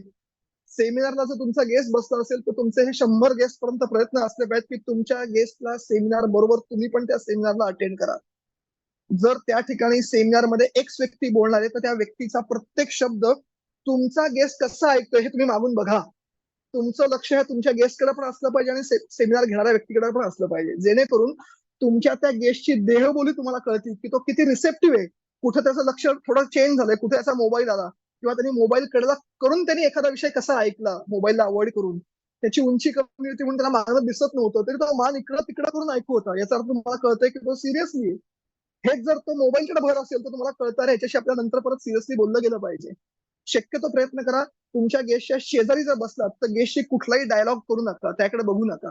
सेमिनारला जर तुमचा गेस्ट बसला असेल तर तुमचे हे 100 गेस्ट पर्यंत प्रयत्न असले पाहिजेत की तुमच्या गेस्टला सेमिनार बरोबर तुम्ही पण त्या सेमिनारला अटेंड करा. जर त्या ठिकाणी सेमिनारमध्ये एक्स व्यक्ती बोलणार आहे तर त्या व्यक्तीचा प्रत्येक शब्द तुमचा गेस्ट कसा ऐकतोय हे तुम्ही मागून बघा. तुमचं लक्ष हे तुमच्या गेस्टकडे पण असलं पाहिजे आणि सेमिनार घेणाऱ्या व्यक्तीकडे पण असलं पाहिजे, जेणेकरून तुमच्या त्या गेस्टची देहबोली तुम्हाला कळतील की तो किती रिसेप्टिव्ह आहे, कुठे त्याचं लक्ष थोडं चेंज झालंय, कुठे त्याचा मोबाईल आला, किंवा त्यांनी मोबाईल कडला करून त्यांनी एखादा विषय कसा ऐकला मोबाईलला अवॉइड करून. त्याची उंची कमी होती म्हणून त्याला मागणं दिसत नव्हतं, तरी तो मान इकडं तिकडं करून ऐकू होता. याचा अर्थ तुम्हाला कळतंय की तो सिरियसली आहे. हेच जर तो मोबाईलकडे भर असेल तर तुम्हाला कळतं ह्याच्याशी आपल्या नंतर परत सिरियसली बोललं गेलं पाहिजे. शक्यतो प्रयत्न करा तुमच्या गेस्टच्या शेजारी जर बसलात तर गेस्टशी कुठलाही डायलॉग करू नका, त्याकडे बघू नका.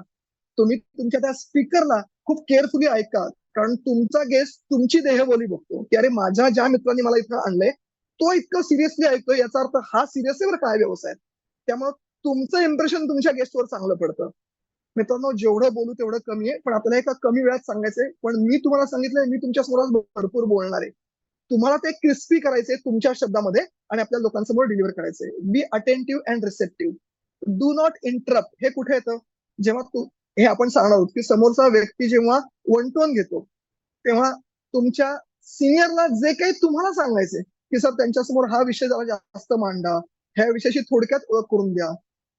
तुम्ही तुमच्या त्या स्पीकरला खूप केअरफुली ऐका, कारण तुमचा गेस्ट तुमची देहबोली बघतो की अरे माझ्या ज्या मित्रांनी मला इथं आणलंय तो इतकं सिरियसली ऐकतोय, याचा अर्थ हा सिरियस आहे बरं काय व्यवसाय. त्यामुळे तुमचं इम्प्रेशन तुमच्या गेस्टवर चांगलं पडतं. मित्रांनो, जेवढं बोलू तेवढं कमी आहे, पण आपल्याला एका कमी वेळात सांगायचंय. पण मी तुम्हाला सांगितलंय, मी तुमच्या समोर भरपूर बोलणार आहे. तुम्हाला ते क्रिस्पी करायचे तुमच्या शब्दामध्ये आणि आपल्या लोकांसमोर डिलिव्हर करायचे. Be attentive and receptive, do not interrupt. हे कुठे येतं, जेव्हा हे आपण सांगणार आहोत की समोरचा व्यक्ती जेव्हा 1-to-1 घेतो तेव्हा तुमच्या सिनियरला जे काही तुम्हाला सांगायचे की सर त्यांच्यासमोर हा विषय जरा जास्त मांडा, ह्या विषयाची थोडक्यात ओळख करून द्या,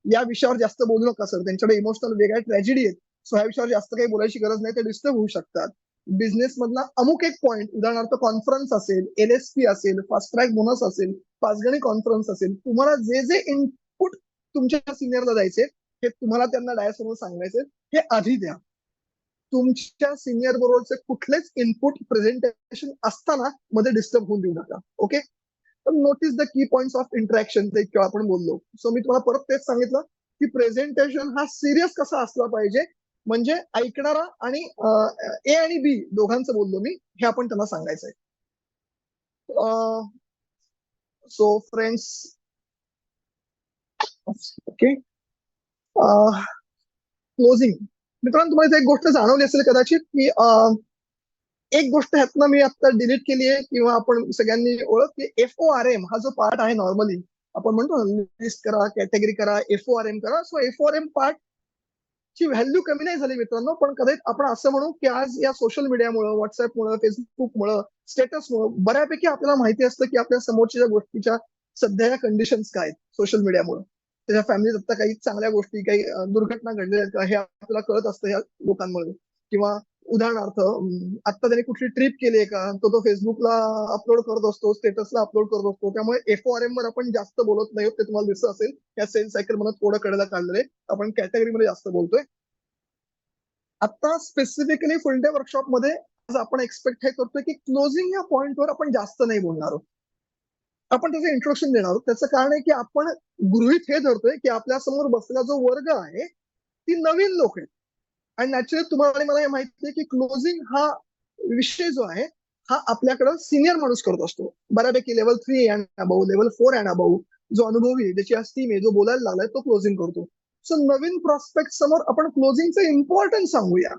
या विषयावर जास्त बोलू नका सर, त्यांच्याकडे इमोशनल वेगळ्या ट्रॅजेडी आहेत, सो ह्या विषयावर जास्त काही बोलायची गरज नाही, ते डिस्टर्ब होऊ शकतात. बिझनेस मधला अमुक एक पॉईंट, उदाहरणार्थ कॉन्फरन्स असेल, LSP असेल, फास्ट ट्रॅक बोनस असेल, पाचगणी कॉन्फरन्स असेल, तुम्हाला जे जे इनपुट तुमच्या सिनियरला द्यायचे हे तुम्हाला त्यांना डायसमोर सांगायचे, हे आधी द्या. तुमच्या सिनियर बरोबरचे कुठलेच इनपुट प्रेझेंटेशन असताना मध्ये डिस्टर्ब होऊन देऊ नका. ओके, तर notice the key points of interaction, ते किंवा आपण बोललो. सो मी तुम्हाला परत तेच सांगितलं की प्रेझेंटेशन हा सिरियस कसा असला पाहिजे म्हणजे ऐकणारा आणि ए आणि बी दोघांचं बोललो मी, हे आपण त्यांना सांगायचंय. So friends, okay, closing. मित्रांनो, तुम्हाला एक गोष्ट जाणवली असेल कदाचित की एक गोष्ट ह्यातनं मी आता डिलीट केली आहे किंवा आपण सगळ्यांनी ओळख की FORM हा जो पार्ट आहे नॉर्मली आपण म्हणतो लिस्ट करा, कॅटेगरी करा, FORM करा. सो FORM पार्ट ची व्हॅल्यू कमी नाही झाली मित्रांनो, पण कदाचित आपण असं म्हणू की आज या सोशल मीडियामुळे, व्हॉट्सअपमुळे, फेसबुकमुळे, स्टेटसमुळे बऱ्यापैकी आपल्याला माहिती असतं की आपल्या समोरच्या गोष्टीच्या सध्या या कंडिशन्स काय आहेत सोशल मीडियामुळे. त्याच्या फॅमिलीत आता काही चांगल्या गोष्टी, काही दुर्घटना घडलेल्या आहेत का हे आपल्याला कळत असतं या लोकांमुळे. किंवा उदाहरणार्थ आता त्याने कुठली ट्रिप केली आहे का, तो फेसबुकला अपलोड करत असतो, स्टेटसला अपलोड करत असतो. त्यामुळे FORM वर आपण जास्त बोलत नाही, ते तुम्हाला दिसत असेल या सेल्स सायकल मध्ये थोडं कडेला काढलेलं, आपण कॅटेगरीमध्ये जास्त बोलतोय. आता स्पेसिफिकली फुल डे वर्कशॉप मध्ये आज आपण एक्सपेक्ट हे करतोय की क्लोजिंग या पॉइंटवर आपण जास्त नाही बोलणार आहोत. आपण त्याचं इंट्रोडक्शन देणार आहोत. त्याचं कारण आहे की आपण गृहीत हे धरतोय की आपल्या समोर बसलेला जो वर्ग आहे ती नवीन लोक आहेत. आणि नॅचरली तुम्हाला आणि मला हे माहिती आहे की क्लोजिंग हा विषय जो आहे हा आपल्याकडं सिनियर माणूस करत असतो. बऱ्यापैकी level 3 and above, level 4 and above जो अनुभवी आहे, ज्याची आज टीम आहे, जो बोलायला लागलाय, तो क्लोजिंग करतो. सो नवीन प्रॉस्पेक्ट समोर आपण क्लोजिंगचं इम्पॉर्टन्स सांगूया,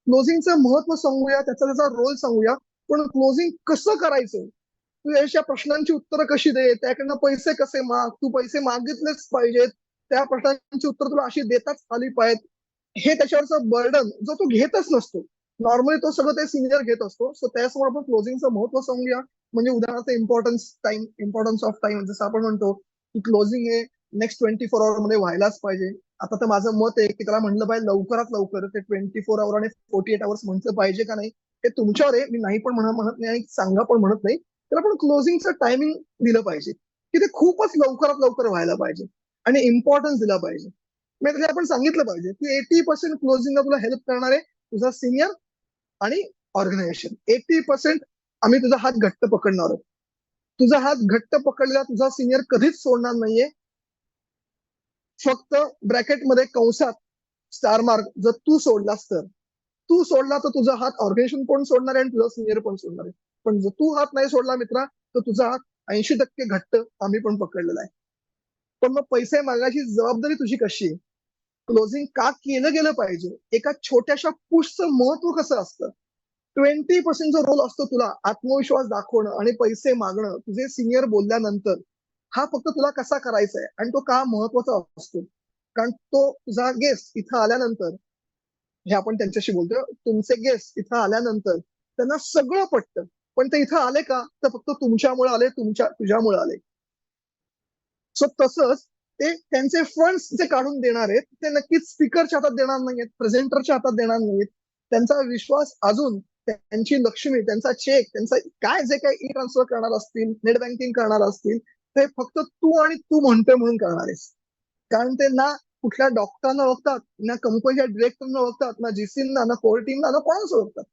क्लोजिंगचं महत्व सांगूया, त्याचा रोल सांगूया. पण क्लोजिंग कसं करायचं, तू याच्या प्रश्नांची उत्तरं कशी दे, त्याकडनं पैसे कसे माग, तू पैसे मागितलेच पाहिजेत, त्या प्रश्नांची उत्तर तुला अशी देताच आली पाहिजेत, हे त्याच्यावरचं बर्डन जो तो घेतच नसतो. नॉर्मली तो सगळं ते सिनियर घेत असतो. सो त्यासमोर आपण क्लोजिंगचं महत्व सांगूया. म्हणजे उदाहरणार्थ इम्पॉर्टन्स ऑफ टाइम, जसं आपण म्हणतो की क्लोजिंग हे नेक्स्ट 24 आवर मध्ये व्हायलाच पाहिजे. आता तर माझं मत आहे की त्याला म्हणलं पाहिजे लवकरात लवकर, ते 24 आवर आणि 48 आवर्स म्हटलं पाहिजे का नाही हे तुमच्यावर आहे. मी नाही पण म्हणत नाही आणि सांगा पण म्हणत नाही. तर आपण क्लोजिंगचं टायमिंग दिलं पाहिजे की ते खूपच लवकरात लवकर व्हायला पाहिजे आणि इम्पॉर्टन्स दिला पाहिजे. म्हणजे आपण सांगितलं पाहिजे की 80% क्लोजिंगला तुला हेल्प करणार आहे तुझा सिनियर आणि ऑर्गनायझेशन. 80% आम्ही तुझा हात घट्ट पकडणार आहोत. तुझा हात घट्ट पकडलेला तुझा सिनियर कधीच सोडणार नाहीये. फक्त ब्रॅकेटमध्ये कंसात स्टार मार्क, जर तू सोडलास तर, तू सोडला तर तुझा हात ऑर्गनायझेशन पण सोडणार आहे आणि तुझा सिनियर पण सोडणार आहे. पण जर तू हात नाही सोडला मित्रा, तर तुझा हात 80% घट्ट आम्ही पण पकडलेला आहे. पण मग पैसे मागायची जबाबदारी तुझी कशी आहे? क्लोजिंग का केलं गेलं पाहिजे? एका छोट्याशा पुशचं महत्व कसं असतं? 20% जो रोल असतो तुला आत्मविश्वास दाखवणं आणि पैसे मागणं तुझे सिनियर बोलल्यानंतर, हा फक्त तुला कसा करायचा आहे आणि तो का महत्वाचा असतो. कारण तो तुझा गेस्ट इथं आल्यानंतर, हे आपण त्यांच्याशी बोलतोय, तुमचे गेस्ट इथं आल्यानंतर त्यांना सगळं पटतं. पण ते इथं आले का, तर फक्त तुमच्यामुळे आले, तुझ्यामुळे आले. सो तसंच ते त्यांचे फंड्स जे काढून देणार आहेत ते नक्कीच स्पीकरच्या हातात देणार नाहीयेत, प्रेझेंटरच्या हातात देणार नाहीयेत. त्यांचा विश्वास अजून, त्यांची लक्ष्मी, त्यांचा चेक, त्यांचा काय जे काही ट्रान्सफर करणार असतील, नेट बँकिंग करणार असतील, ते फक्त तू आणि तू म्हणतोय म्हणून करणार आहेस. कारण ते ना कुठल्या डॉक्टरना बघतात, ना कंपनीच्या डिरेक्टरना बघतात, ना जीसीना, ना कोर टीमना, ना कोणाच बघतात.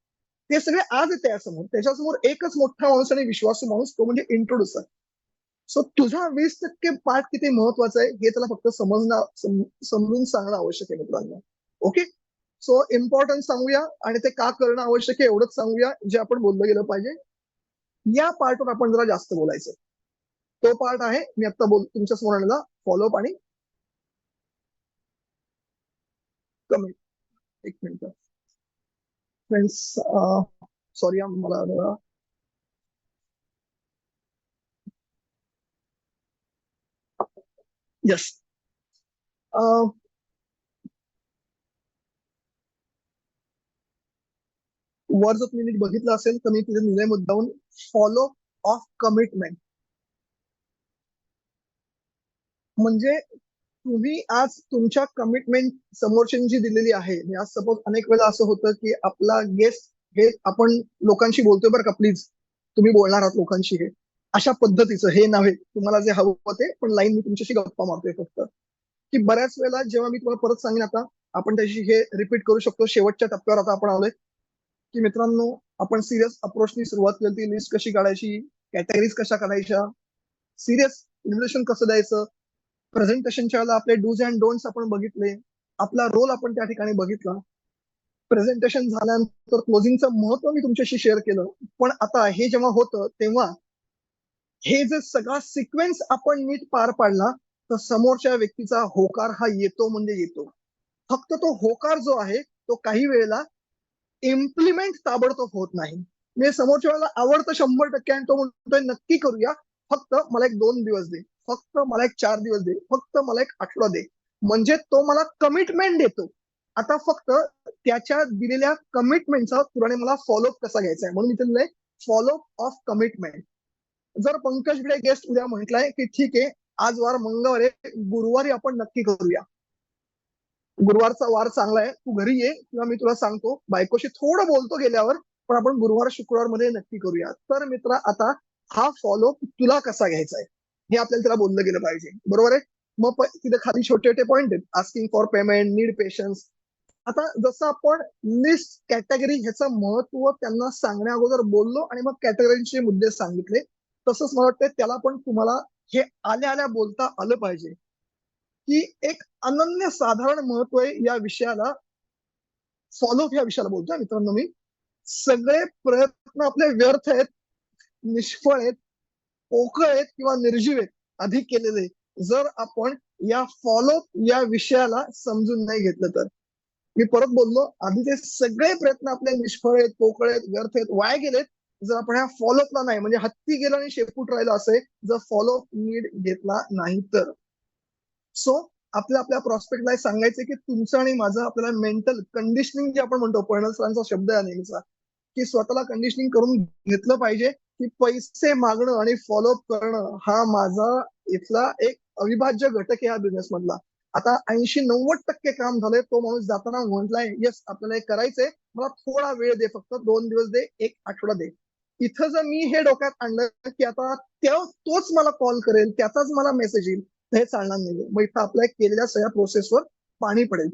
ते सगळे आज आहे त्यासमोर. त्याच्यासमोर एकच मोठा माणूस आणि विश्वासू माणूस, तो म्हणजे इंट्रोड्युसर. सो तुझा 20% पार्ट किती महत्वाचा आहे हे त्याला फक्त समजून सांगणं आवश्यक आहे मित्रांनो. ओके. सो इम्पॉर्टन्स सांगूया आणि ते का करणं आवश्यक आहे एवढंच सांगूया, जे आपण बोललं गेलं पाहिजे. या पार्टवर आपण जरा जास्त बोलायचंय. तो पार्ट आहे मी आता तुमच्या समोर आणला, फॉलोअप आणि कमेंट. एक मिनिट फ्रेंड्स, सॉरी मला यस, वर जर तुम्ही बघितलं असेल तर मी तिथे लिहिलंय मुद्दाहून, फॉलो ऑफ कमिटमेंट. म्हणजे तुम्ही आज तुमच्या कमिटमेंट समोरच्यांनी जी दिलेली आहे, आज सपोज अनेक वेळा असं होतं की आपला गेस्ट हे आपण लोकांशी बोलतोय बरं का, प्लीज तुम्ही बोलणार आहात लोकांशी हे अशा पद्धतीचं हे नव्हे, तुम्हाला जे हवं ते पण लाईन मी तुमच्याशी गप्पा मारतोय फक्त. की बऱ्याच वेळेला जेव्हा मी तुम्हाला परत सांगेन आता, आपण त्याशी हे रिपीट करू शकतो. शेवटच्या टप्प्यावर आता आपण आलोय की मित्रांनो, आपण सिरियस अप्रोचनी सुरुवात केली, लिस्ट कशी काढायची, कॅटेगरीज कशा काढायच्या, सिरियस इन्व्हिटेशन कसं द्यायचं, प्रेझेंटेशनच्या वेळेला आपले डूज अँड डोंट्स आपण बघितले, आपला रोल आपण त्या ठिकाणी बघितला. प्रेझेंटेशन झाल्यानंतर क्लोजिंगचं महत्व मी तुमच्याशी शेअर केलं. पण आता हे जेव्हा होतं तेव्हा हे जे सगळा सिक्वेन्स आपण नीट पार पाडला तर समोरच्या व्यक्तीचा होकार हा येतो म्हणजे येतो. फक्त तो होकार जो आहे तो काही वेळेला इम्प्लिमेंट ताबडतोब होत नाही. म्हणजे समोरच्या वेळेला आवडतं 100% आणि तो म्हणतोय नक्की करूया, फक्त मला एक 2 दिवस दे, फक्त मला एक 4 दिवस दे, फक्त मला एक आठवडा दे. म्हणजे तो मला कमिटमेंट देतो. आता फक्त त्याच्या दिलेल्या कमिटमेंटचा तुराने मला फॉलोअप कसा घ्यायचा आहे, म्हणून मी दिलेलं आहे फॉलोअप ऑफ कमिटमेंट. जर पंकज भिडे गेस्ट उद्या म्हटलंय की ठीक आहे, आज वार मंगळवार आहे, गुरुवारी आपण नक्की करूया, गुरुवारचा वार चांगला आहे, तू घरी ये किंवा मी तुला सांगतो, बायकोशी थोडं बोलतो गेल्यावर, पण आपण गुरुवार शुक्रवार मध्ये नक्की करूया. तर मित्रा आता हा फॉलो तुला कसा घ्यायचा आहे हे आपल्याला त्याला बोललं गेलं पाहिजे, बरोबर आहे. मग तिथे खाली छोटे छोटे पॉईंट आहेत, asking for payment, need patience. आता जसं आपण लिस्ट कॅटेगरी ह्याचं महत्व त्यांना सांगण्या अगोदर बोललो आणि मग कॅटेगरीचे मुद्दे सांगितले, तसंच मला वाटतं त्याला पण तुम्हाला हे आल्या आल्या बोलता आलं पाहिजे की एक अनन्य साधारण महत्व आहे या विषयाला. फॉलोअप या विषयाला बोलतोय मित्रांनो मी. सगळे प्रयत्न आपले व्यर्थ आहेत, निष्फळ आहेत, पोकळ आहेत किंवा निर्जीव आहेत अधिक केलेले, जर आपण या फॉलोअप या विषयाला समजून नाही घेतलं तर. मी परत बोललो, आधीचे सगळे प्रयत्न आपले निष्फळ आहेत, पोकळ आहेत, व्यर्थ आहेत, वाया गेलेत जर आपण ह्या फॉलोअपला नाही, म्हणजे हत्ती गेला आणि शेपूट राहिला असे जर फॉलोअप नीट घेतला नाही तर. सो आपल्या आपल्या प्रॉस्पेक्टला सांगायचं की तुमचं आणि माझं आपल्याला मेंटल कंडिशनिंग जे आपण म्हणतो, पर्णल सरांचा शब्द आहे नेहमीचा, की स्वतःला कंडिशनिंग करून घेतलं पाहिजे की पैसे मागणं आणि फॉलोअप करणं हा माझा इथला एक अविभाज्य घटक आहे या बिझनेस मधला. आता 80-90% काम झालंय, तो माणूस जाताना म्हटलाय येस आपल्याला हे करायचंय, मला थोडा वेळ दे, फक्त 2 दिवस दे, एक आठवडा दे. इथं जर मी हे डोक्यात आणलं की आता तोच मला कॉल करेल, त्याचाच मला मेसेज येईल, हे चालणार नाही. मग इथं आपल्या केलेल्या सगळ्या प्रोसेसवर पाणी पडेल.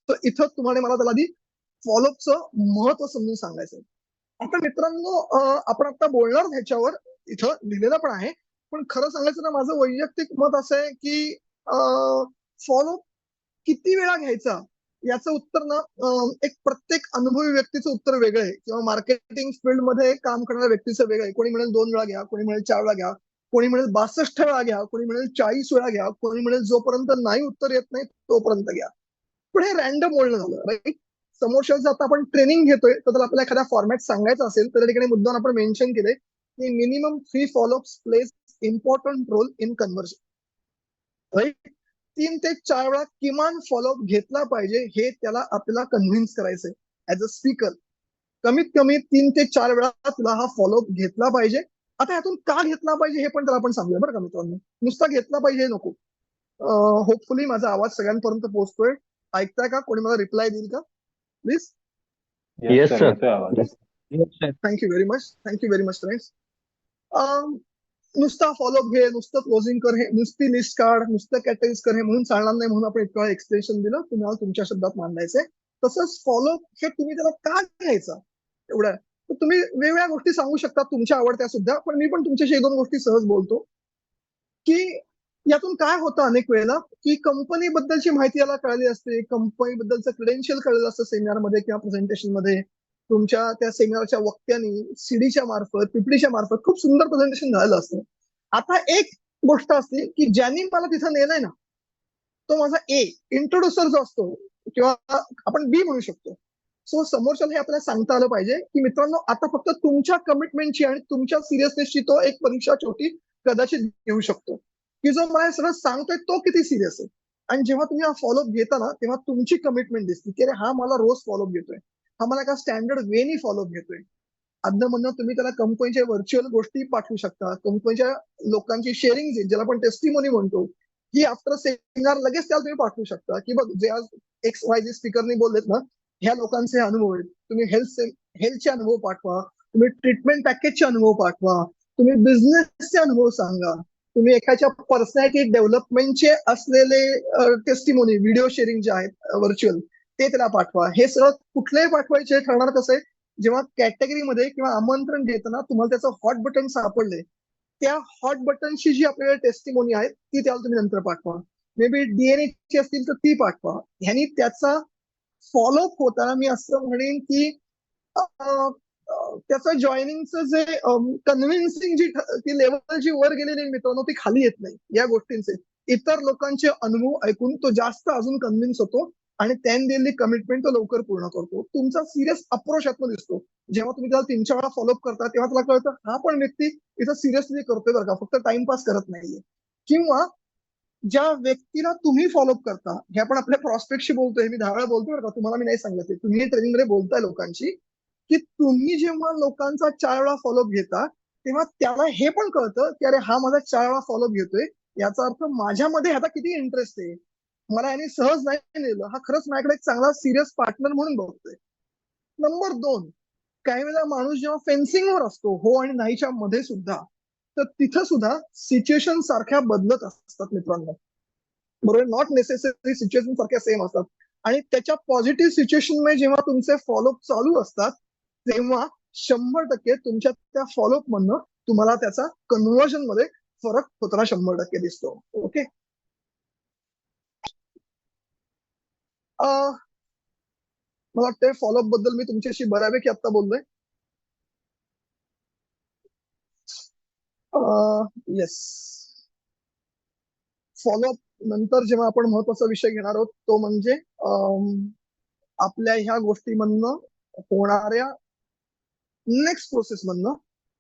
तर इथं तुम्हाला मला त्याला आधी फॉलोअपचं महत्व समजून सांगायचं. आता मित्रांनो आपण आता बोलणार ह्याच्यावर, इथं लिहिलेलं पण आहे, पण खरं सांगायचं ना माझं वैयक्तिक मत असं आहे की फॉलोअप किती वेळा घ्यायचा याचं उत्तर ना एक प्रत्येक अनुभवी व्यक्तीचं उत्तर वेगळं आहे, किंवा मार्केटिंग फील्ड मध्ये काम करणाऱ्या व्यक्तीचं वेगळं आहे. कोणी म्हणेल 2 वेळा घ्या, कोणी म्हणेल 4 वेळा घ्या, कोणी म्हणेल 62 वेळा घ्या, कोणी म्हणेल 40 वेळा घ्या, कोणी म्हणेल जोपर्यंत नाही उत्तर येत नाही तोपर्यंत घ्या. पण हे रॅन्डम बोलणं झालं, राईट. समोरच्याचं आता आपण ट्रेनिंग घेतोय तर त्याला आपल्याला एखादा फॉर्मॅट सांगायचा असेल तर त्या ठिकाणी मुद्दाम आपण मेन्शन केलंय की minimum 3 followups place important role in conversion, right. 3 ते 4 वेळा किमान फॉलोअप घेतला पाहिजे हे त्याला आपल्याला कन्व्हिन्स करायचंय ऍज अ स्पीकर. कमीत कमी 3 ते 4 वेळा तुला हा फॉलोअप घेतला पाहिजे. आता यातून का घेतला पाहिजे हे पण त्याला आपण सांगूया बरं का मित्रांनो. नुसता घेतला पाहिजे नको. होपफुली माझा आवाज सगळ्यांपर्यंत पोहोचतोय. ऐकताय का? कोणी मला रिप्लाय देईल का please? Yes sir. Thank you very much, thank you very much friends. नुसता फॉलोअप घे, नुसतं क्लोजिंग कर, हे नुसती लिस्ट काढ, नुसतं कॅटेगरीज कर, हे म्हणून चालणार नाही, म्हणून आपण इतकं एक्सप्लेनेशन दिलं, तुम्हाला तुमच्या शब्दात मांडायचंय. तसंच फॉलोअप हे तुम्ही त्याला का घ्यायचा एवढं, तर तुम्ही वेगवेगळ्या गोष्टी सांगू शकता तुमच्या आवडत्या सुद्धा, पण मी पण तुमच्याशी 1-2 गोष्टी सहज बोलतो की यातून काय होतं अनेक वेळेला की कंपनी बद्दलची माहिती याला कळली असते, कंपनी बद्दलचं क्रेडेन्शियल कळलेलं असतं सेमिनार मध्ये किंवा प्रेझेंटेशन मध्ये, तुमच्या त्या सेमिनारच्या वक्त्यांनी सीडीच्या मार्फत, पीपीटीच्या मार्फत खूप सुंदर प्रेझेंटेशन झालेलं असतं. आता एक गोष्ट असते की ज्यांनी मला तिथं नेलंय ना, तो माझा ए इंट्रोड्युसर जो असतो, किंवा आपण बी म्हणू शकतो. सो समोरच्याला हे आपल्याला सांगता आलं पाहिजे की मित्रांनो आता फक्त तुमच्या कमिटमेंटची आणि तुमच्या सिरियसनेसची तो एक परीक्षा छोटी कदाचित घेऊ शकतो की जो मला सगळं सांगतोय तो किती सिरियस आहे. आणि जेव्हा तुम्ही हा फॉलोअप घेता ना तेव्हा तुमची कमिटमेंट दिसते की अरे हा मला रोज फॉलोअप घेतोय, हा मला एका स्टँडर्ड वेनी फॉलोअप घेतोय. अदनं म्हणणं तुम्ही त्याला कंपनीच्या व्हर्च्युअल गोष्टी पाठवू शकता, कंपनीच्या लोकांची शेअरिंग ज्याला आपण टेस्टिमोनी म्हणतो, ही आफ्टर सेमिनार लगेच त्याला तुम्ही पाठवू शकता की बघ जे आज XYZ स्पीकरनी बोललेत ना, ह्या लोकांचे अनुभव आहेत. तुम्ही हेल्थचे अनुभव पाठवा, तुम्ही ट्रीटमेंट पॅकेजचे अनुभव पाठवा, तुम्ही बिझनेसचे अनुभव सांगा, तुम्ही एखाद्या पर्सनॅलिटी डेव्हलपमेंटचे असलेले टेस्टिमोनी व्हिडिओ शेअरिंग जे आहेत व्हर्च्युअल, ते त्याला पाठवा. हे सगळं कुठलेही पाठवायचे ठरणार कसं आहे, जेव्हा कॅटेगरीमध्ये किंवा आमंत्रण देताना तुम्हाला त्याचं हॉट बटन सापडले, त्या हॉट बटनची जी आपल्याला टेस्टिमोनी आहे ती त्याला तुम्ही नंतर पाठवा. मे बी DNA ची असतील तर ती पाठवा. ह्यानी त्याचा फॉलोअप होताना मी असं म्हणेन की त्याचं जॉईनिंगचं जे कन्व्हिन्सिंग ती लेवल जी वर गेलेली मित्रांनो ती खाली येत नाही या गोष्टींचे. इतर लोकांचे अनुभव ऐकून तो जास्त अजून कन्व्हिन्स होतो आणि त्यांनी दिलेली कमिटमेंट तो लवकर पूर्ण करतो. तुमचा सिरियस अप्रोच यातनं दिसतो. जेव्हा तुम्ही त्याला 3-4 वेळा फॉलोअप करता तेव्हा त्याला कळतं हा पण व्यक्ती इथं सिरियसली करतोय बरं का, फक्त टाइमपास करत नाहीये. किंवा ज्या व्यक्तीला तुम्ही फॉलोअप करता, हे आपण आपल्या प्रॉस्पेक्टशी बोलतोय, मी 10 वेळा बोलतोय बरं का, तुम्हाला मी नाही सांगत, तुम्ही ट्रेनिंगमध्ये बोलताय लोकांशी की तुम्ही जेव्हा लोकांचा 4 वेळा फॉलोअप घेता तेव्हा त्याला हे पण कळतं की अरे हा माझा 4 वेळा फॉलोअप घेतोय, याचा अर्थ माझ्यामध्ये ह्याचा किती इंटरेस्ट आहे, मला याने सहज नाही नेलं, हा खरंच माझ्याकडे एक चांगला सिरियस पार्टनर म्हणून बघतोय. नंबर 2, काही वेळेला माणूस जेव्हा फेन्सिंगवर असतो हो आणि नाहीच्या मध्ये सुद्धा, तर तिथं सुद्धा सिच्युएशन सारख्या बदलत असतात मित्रांनो. बरोबर, नॉट नेसेसरी सिच्युएशन सारख्या सेम असतात. आणि त्याच्या पॉझिटिव्ह सिच्युएशन जेव्हा तुमचे फॉलोअप चालू असतात तेव्हा 100% तुमच्या त्या फॉलोअप मधनं तुम्हाला त्याचा कन्व्हर्जन मध्ये फरक होताना 100% दिसतो. ओके. मला वाटतंय फॉलोअप बद्दल मी तुमच्याशी बऱ्यापैकी आता बोललोय. येस. फॉलोअप नंतर जेव्हा आपण महत्वाचा विषय घेणार आहोत तो म्हणजे आपल्या ह्या गोष्टीमधनं होणाऱ्या नेक्स्ट प्रोसेस मधनं,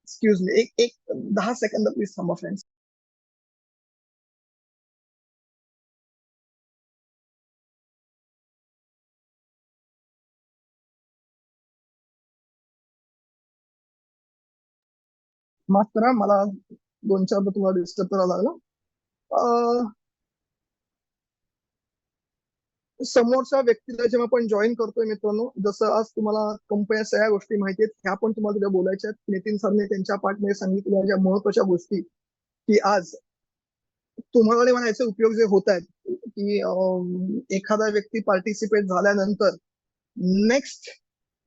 एक्सक्यूज मी, एक 10 सेकंद प्लीज थांबा फ्रेंड्स. माफ करा, मला 2-4 तुम्हाला डिस्टर्ब करायला लागला. समोरच्या व्यक्तीला जेव्हा आपण जॉईन करतोय मित्रांनो, जसं आज तुम्हाला कंपन्या सगळ्या गोष्टी माहिती आहेत, ह्या पण तुम्हाला तिथे बोलायच्या आहेत. नितीन सरने त्यांच्या पार्टमध्ये सांगितलेल्या ज्या महत्वाच्या गोष्टी की आज तुम्हाला मला याचे उपयोग जे होत आहेत की एखादा व्यक्ती पार्टिसिपेट झाल्यानंतर नेक्स्ट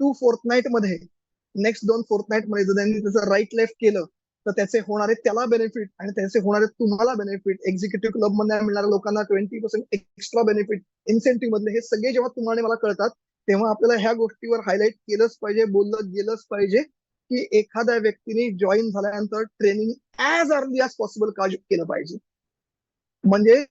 2 फोर्थनाईट मध्ये, नेक्स्ट 2 फोर्थनाईट मध्ये जर त्यांनी त्याचं राईट लेफ्ट केलं तर त्याचे होणारे त्याला बेनिफिट आणि त्याचे होणारे तुम्हाला बेनिफिट, एक्झिक्युटिव्ह क्लब मध्ये मिळणाऱ्या लोकांना 20% एक्स्ट्रा बेनिफिट, इन्सेंटिव्ह मधले, हे सगळे जेव्हा तुम्हाला मला कळतात तेव्हा आपल्याला ह्या गोष्टीवर हायलाईट केलंच पाहिजे, बोललं गेलंच पाहिजे की एखाद्या व्यक्तीने जॉईन झाल्यानंतर training as early as possible का केलं पाहिजे. म्हणजे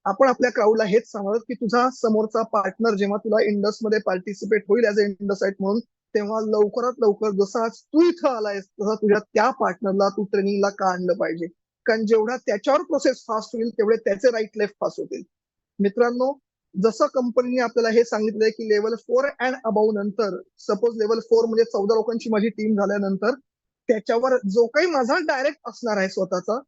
आपण आपल्या क्राऊडला हेच सांगत की तुझा समोरचा पार्टनर जेव्हा तुला इंडसमध्ये पार्टिसिपेट होईल ऍज अ इंडसाईट म्हणून, तेव्हा लवकरात लवकर जसं आज तू इथं आलायस तसं तुझ्या त्या पार्टनरला तू ट्रेनिंगला का आणलं पाहिजे. कारण जेवढा त्याच्यावर प्रोसेस फास्ट होईल तेवढे त्याचे राईट लेफ्ट फास्ट होतील. मित्रांनो, जसं कंपनीने आपल्याला हे सांगितलंय की लेवल 4 अँड अबाव नंतर, सपोज लेवल 4 म्हणजे 14 लोकांची माझी टीम झाल्यानंतर त्याच्यावर जो काही माझा डायरेक्ट असणार आहे स्वतःचा,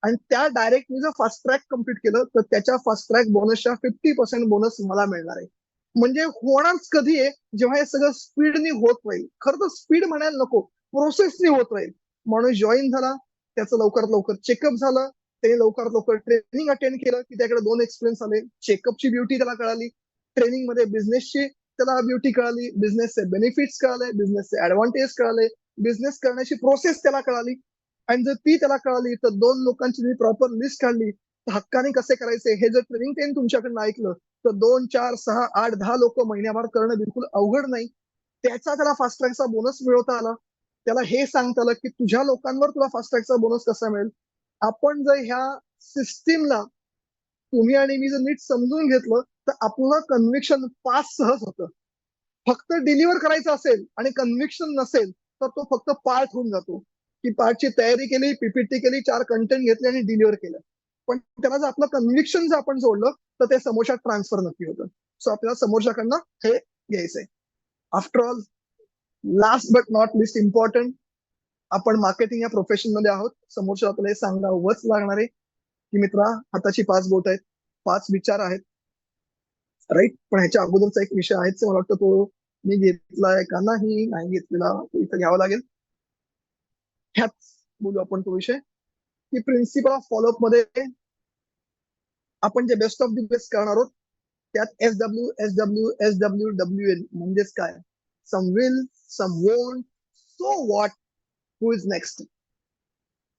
आणि त्या डायरेक्ट मी जर फास्ट ट्रॅक कम्प्लीट केलं तर त्याच्या फास्ट ट्रॅक बोनसच्या 50% बोनस मला मिळणार आहे. म्हणजे होणारच कधी आहे जेव्हा हे सगळं स्पीडनी होत राहील. खरं तर स्पीड म्हणायला नको, प्रोसेसनी होत राहील. माणूस जॉईन झाला, त्याचं लवकरात लवकर चेकअप झालं, त्याने लवकरात लवकर ट्रेनिंग अटेंड केलं की त्याकडे 2 एक्सपिरियन्स आले, चेकअपची ब्युटी त्याला कळाली, ट्रेनिंग मध्ये बिझनेसची त्याला ब्युटी कळाली, बिझनेसचे बेनिफिट्स कळाले, बिझनेसचे ऍडव्हान्टेज कळाले, बिझनेस करण्याची प्रोसेस त्याला कळाली. आणि जर ती त्याला कळाली तर 2 लोकांची मी प्रॉपर लिस्ट काढली, हक्काने कसे करायचे हे जर ट्रेनिंग त्यांनी तुमच्याकडनं ऐकलं तर 2, 4, 6, 8, 10 लोक महिन्याभर करणं बिलकुल अवघड नाही. त्याचा त्याला फास्ट ट्रॅकचा बोनस मिळवता आला. त्याला हे सांगता आलं की तुझ्या लोकांवर तुला फास्ट ट्रॅकचा बोनस कसा मिळेल. आपण जर ह्या सिस्टीमला तुम्ही आणि मी जर नीट समजून घेतलं तर आपलं कन्व्हिक्शन पास सहज होतं. फक्त डिलिव्हर करायचं असेल आणि कन्व्हिक्शन नसेल तर तो फक्त पार्ट होऊन जातो की पार्टची तयारी केली, पीपीटी केली, 4 कंटेंट घेतले आणि डिलिव्हर केलं. पण त्याला जर आपलं कन्व्हिक्शन जर आपण जोडलं तर ते समोरच्या ट्रान्सफर नक्की होतं. सो आपल्याला समोरच्याकडनं हे घ्यायचंय. After all, last but not list important, आपण मार्केटिंग या प्रोफेशन मध्ये आहोत. समोरच्या आपल्याला हे सांगावंच लागणार आहे की मित्रा, हाताची 5 बोट आहेत, 5 विचार आहेत, राईट. पण ह्याच्या अगोदरचा एक विषय आहेच, मला वाटतं तो मी घेतलाय का नाही घेतलेला, तो इथं घ्यावा लागेल. ह्याच बोलू आपण तो विषय की प्रिन्सिपल ऑफ फॉलोअप मध्ये आपण जे बेस्ट ऑफ द बेस्ट करणार आहोत त्यात SWSWSWWN म्हणजेच काय, some will, some won't, so what, who is next.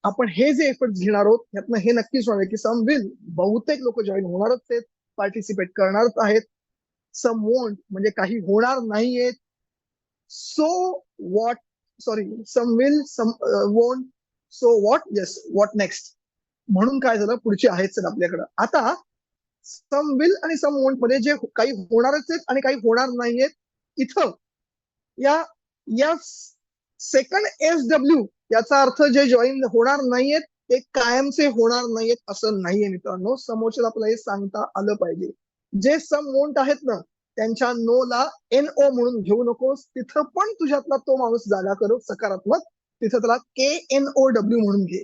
आपण हे जे एफर्ट घेणार आहोत त्यातनं हे नक्कीच होणार की सम विल, बहुतेक लोक जॉईन होणारच आहेत, पार्टिसिपेट करणारच आहेत. सम वोंट म्हणजे काही होणार नाहीयेत. So what, sorry, some will, some won't, so what, yes, what next. म्हणून काय झालं, पुढची आहेच आपल्याकडं. आता सम विल आणि सम वोंट मध्ये जे काही होणारच आहेत आणि काही होणार नाहीयेत, इथं या या सेकंड SW याचा अर्थ जे जॉईन होणार नाहीयेत ते कायमचे होणार नाहीयेत असं नाहीये मित्रांनो. समोरच्याला आपल्याला हे सांगता आलं पाहिजे. जे सम वोंट आहेत ना, त्यांच्या नो ला NO म्हणून घेऊ नकोस. तिथं पण तुझ्यातला तो माणूस जागा करू सकारात्मक, तिथं त्याला KNOW म्हणून घे.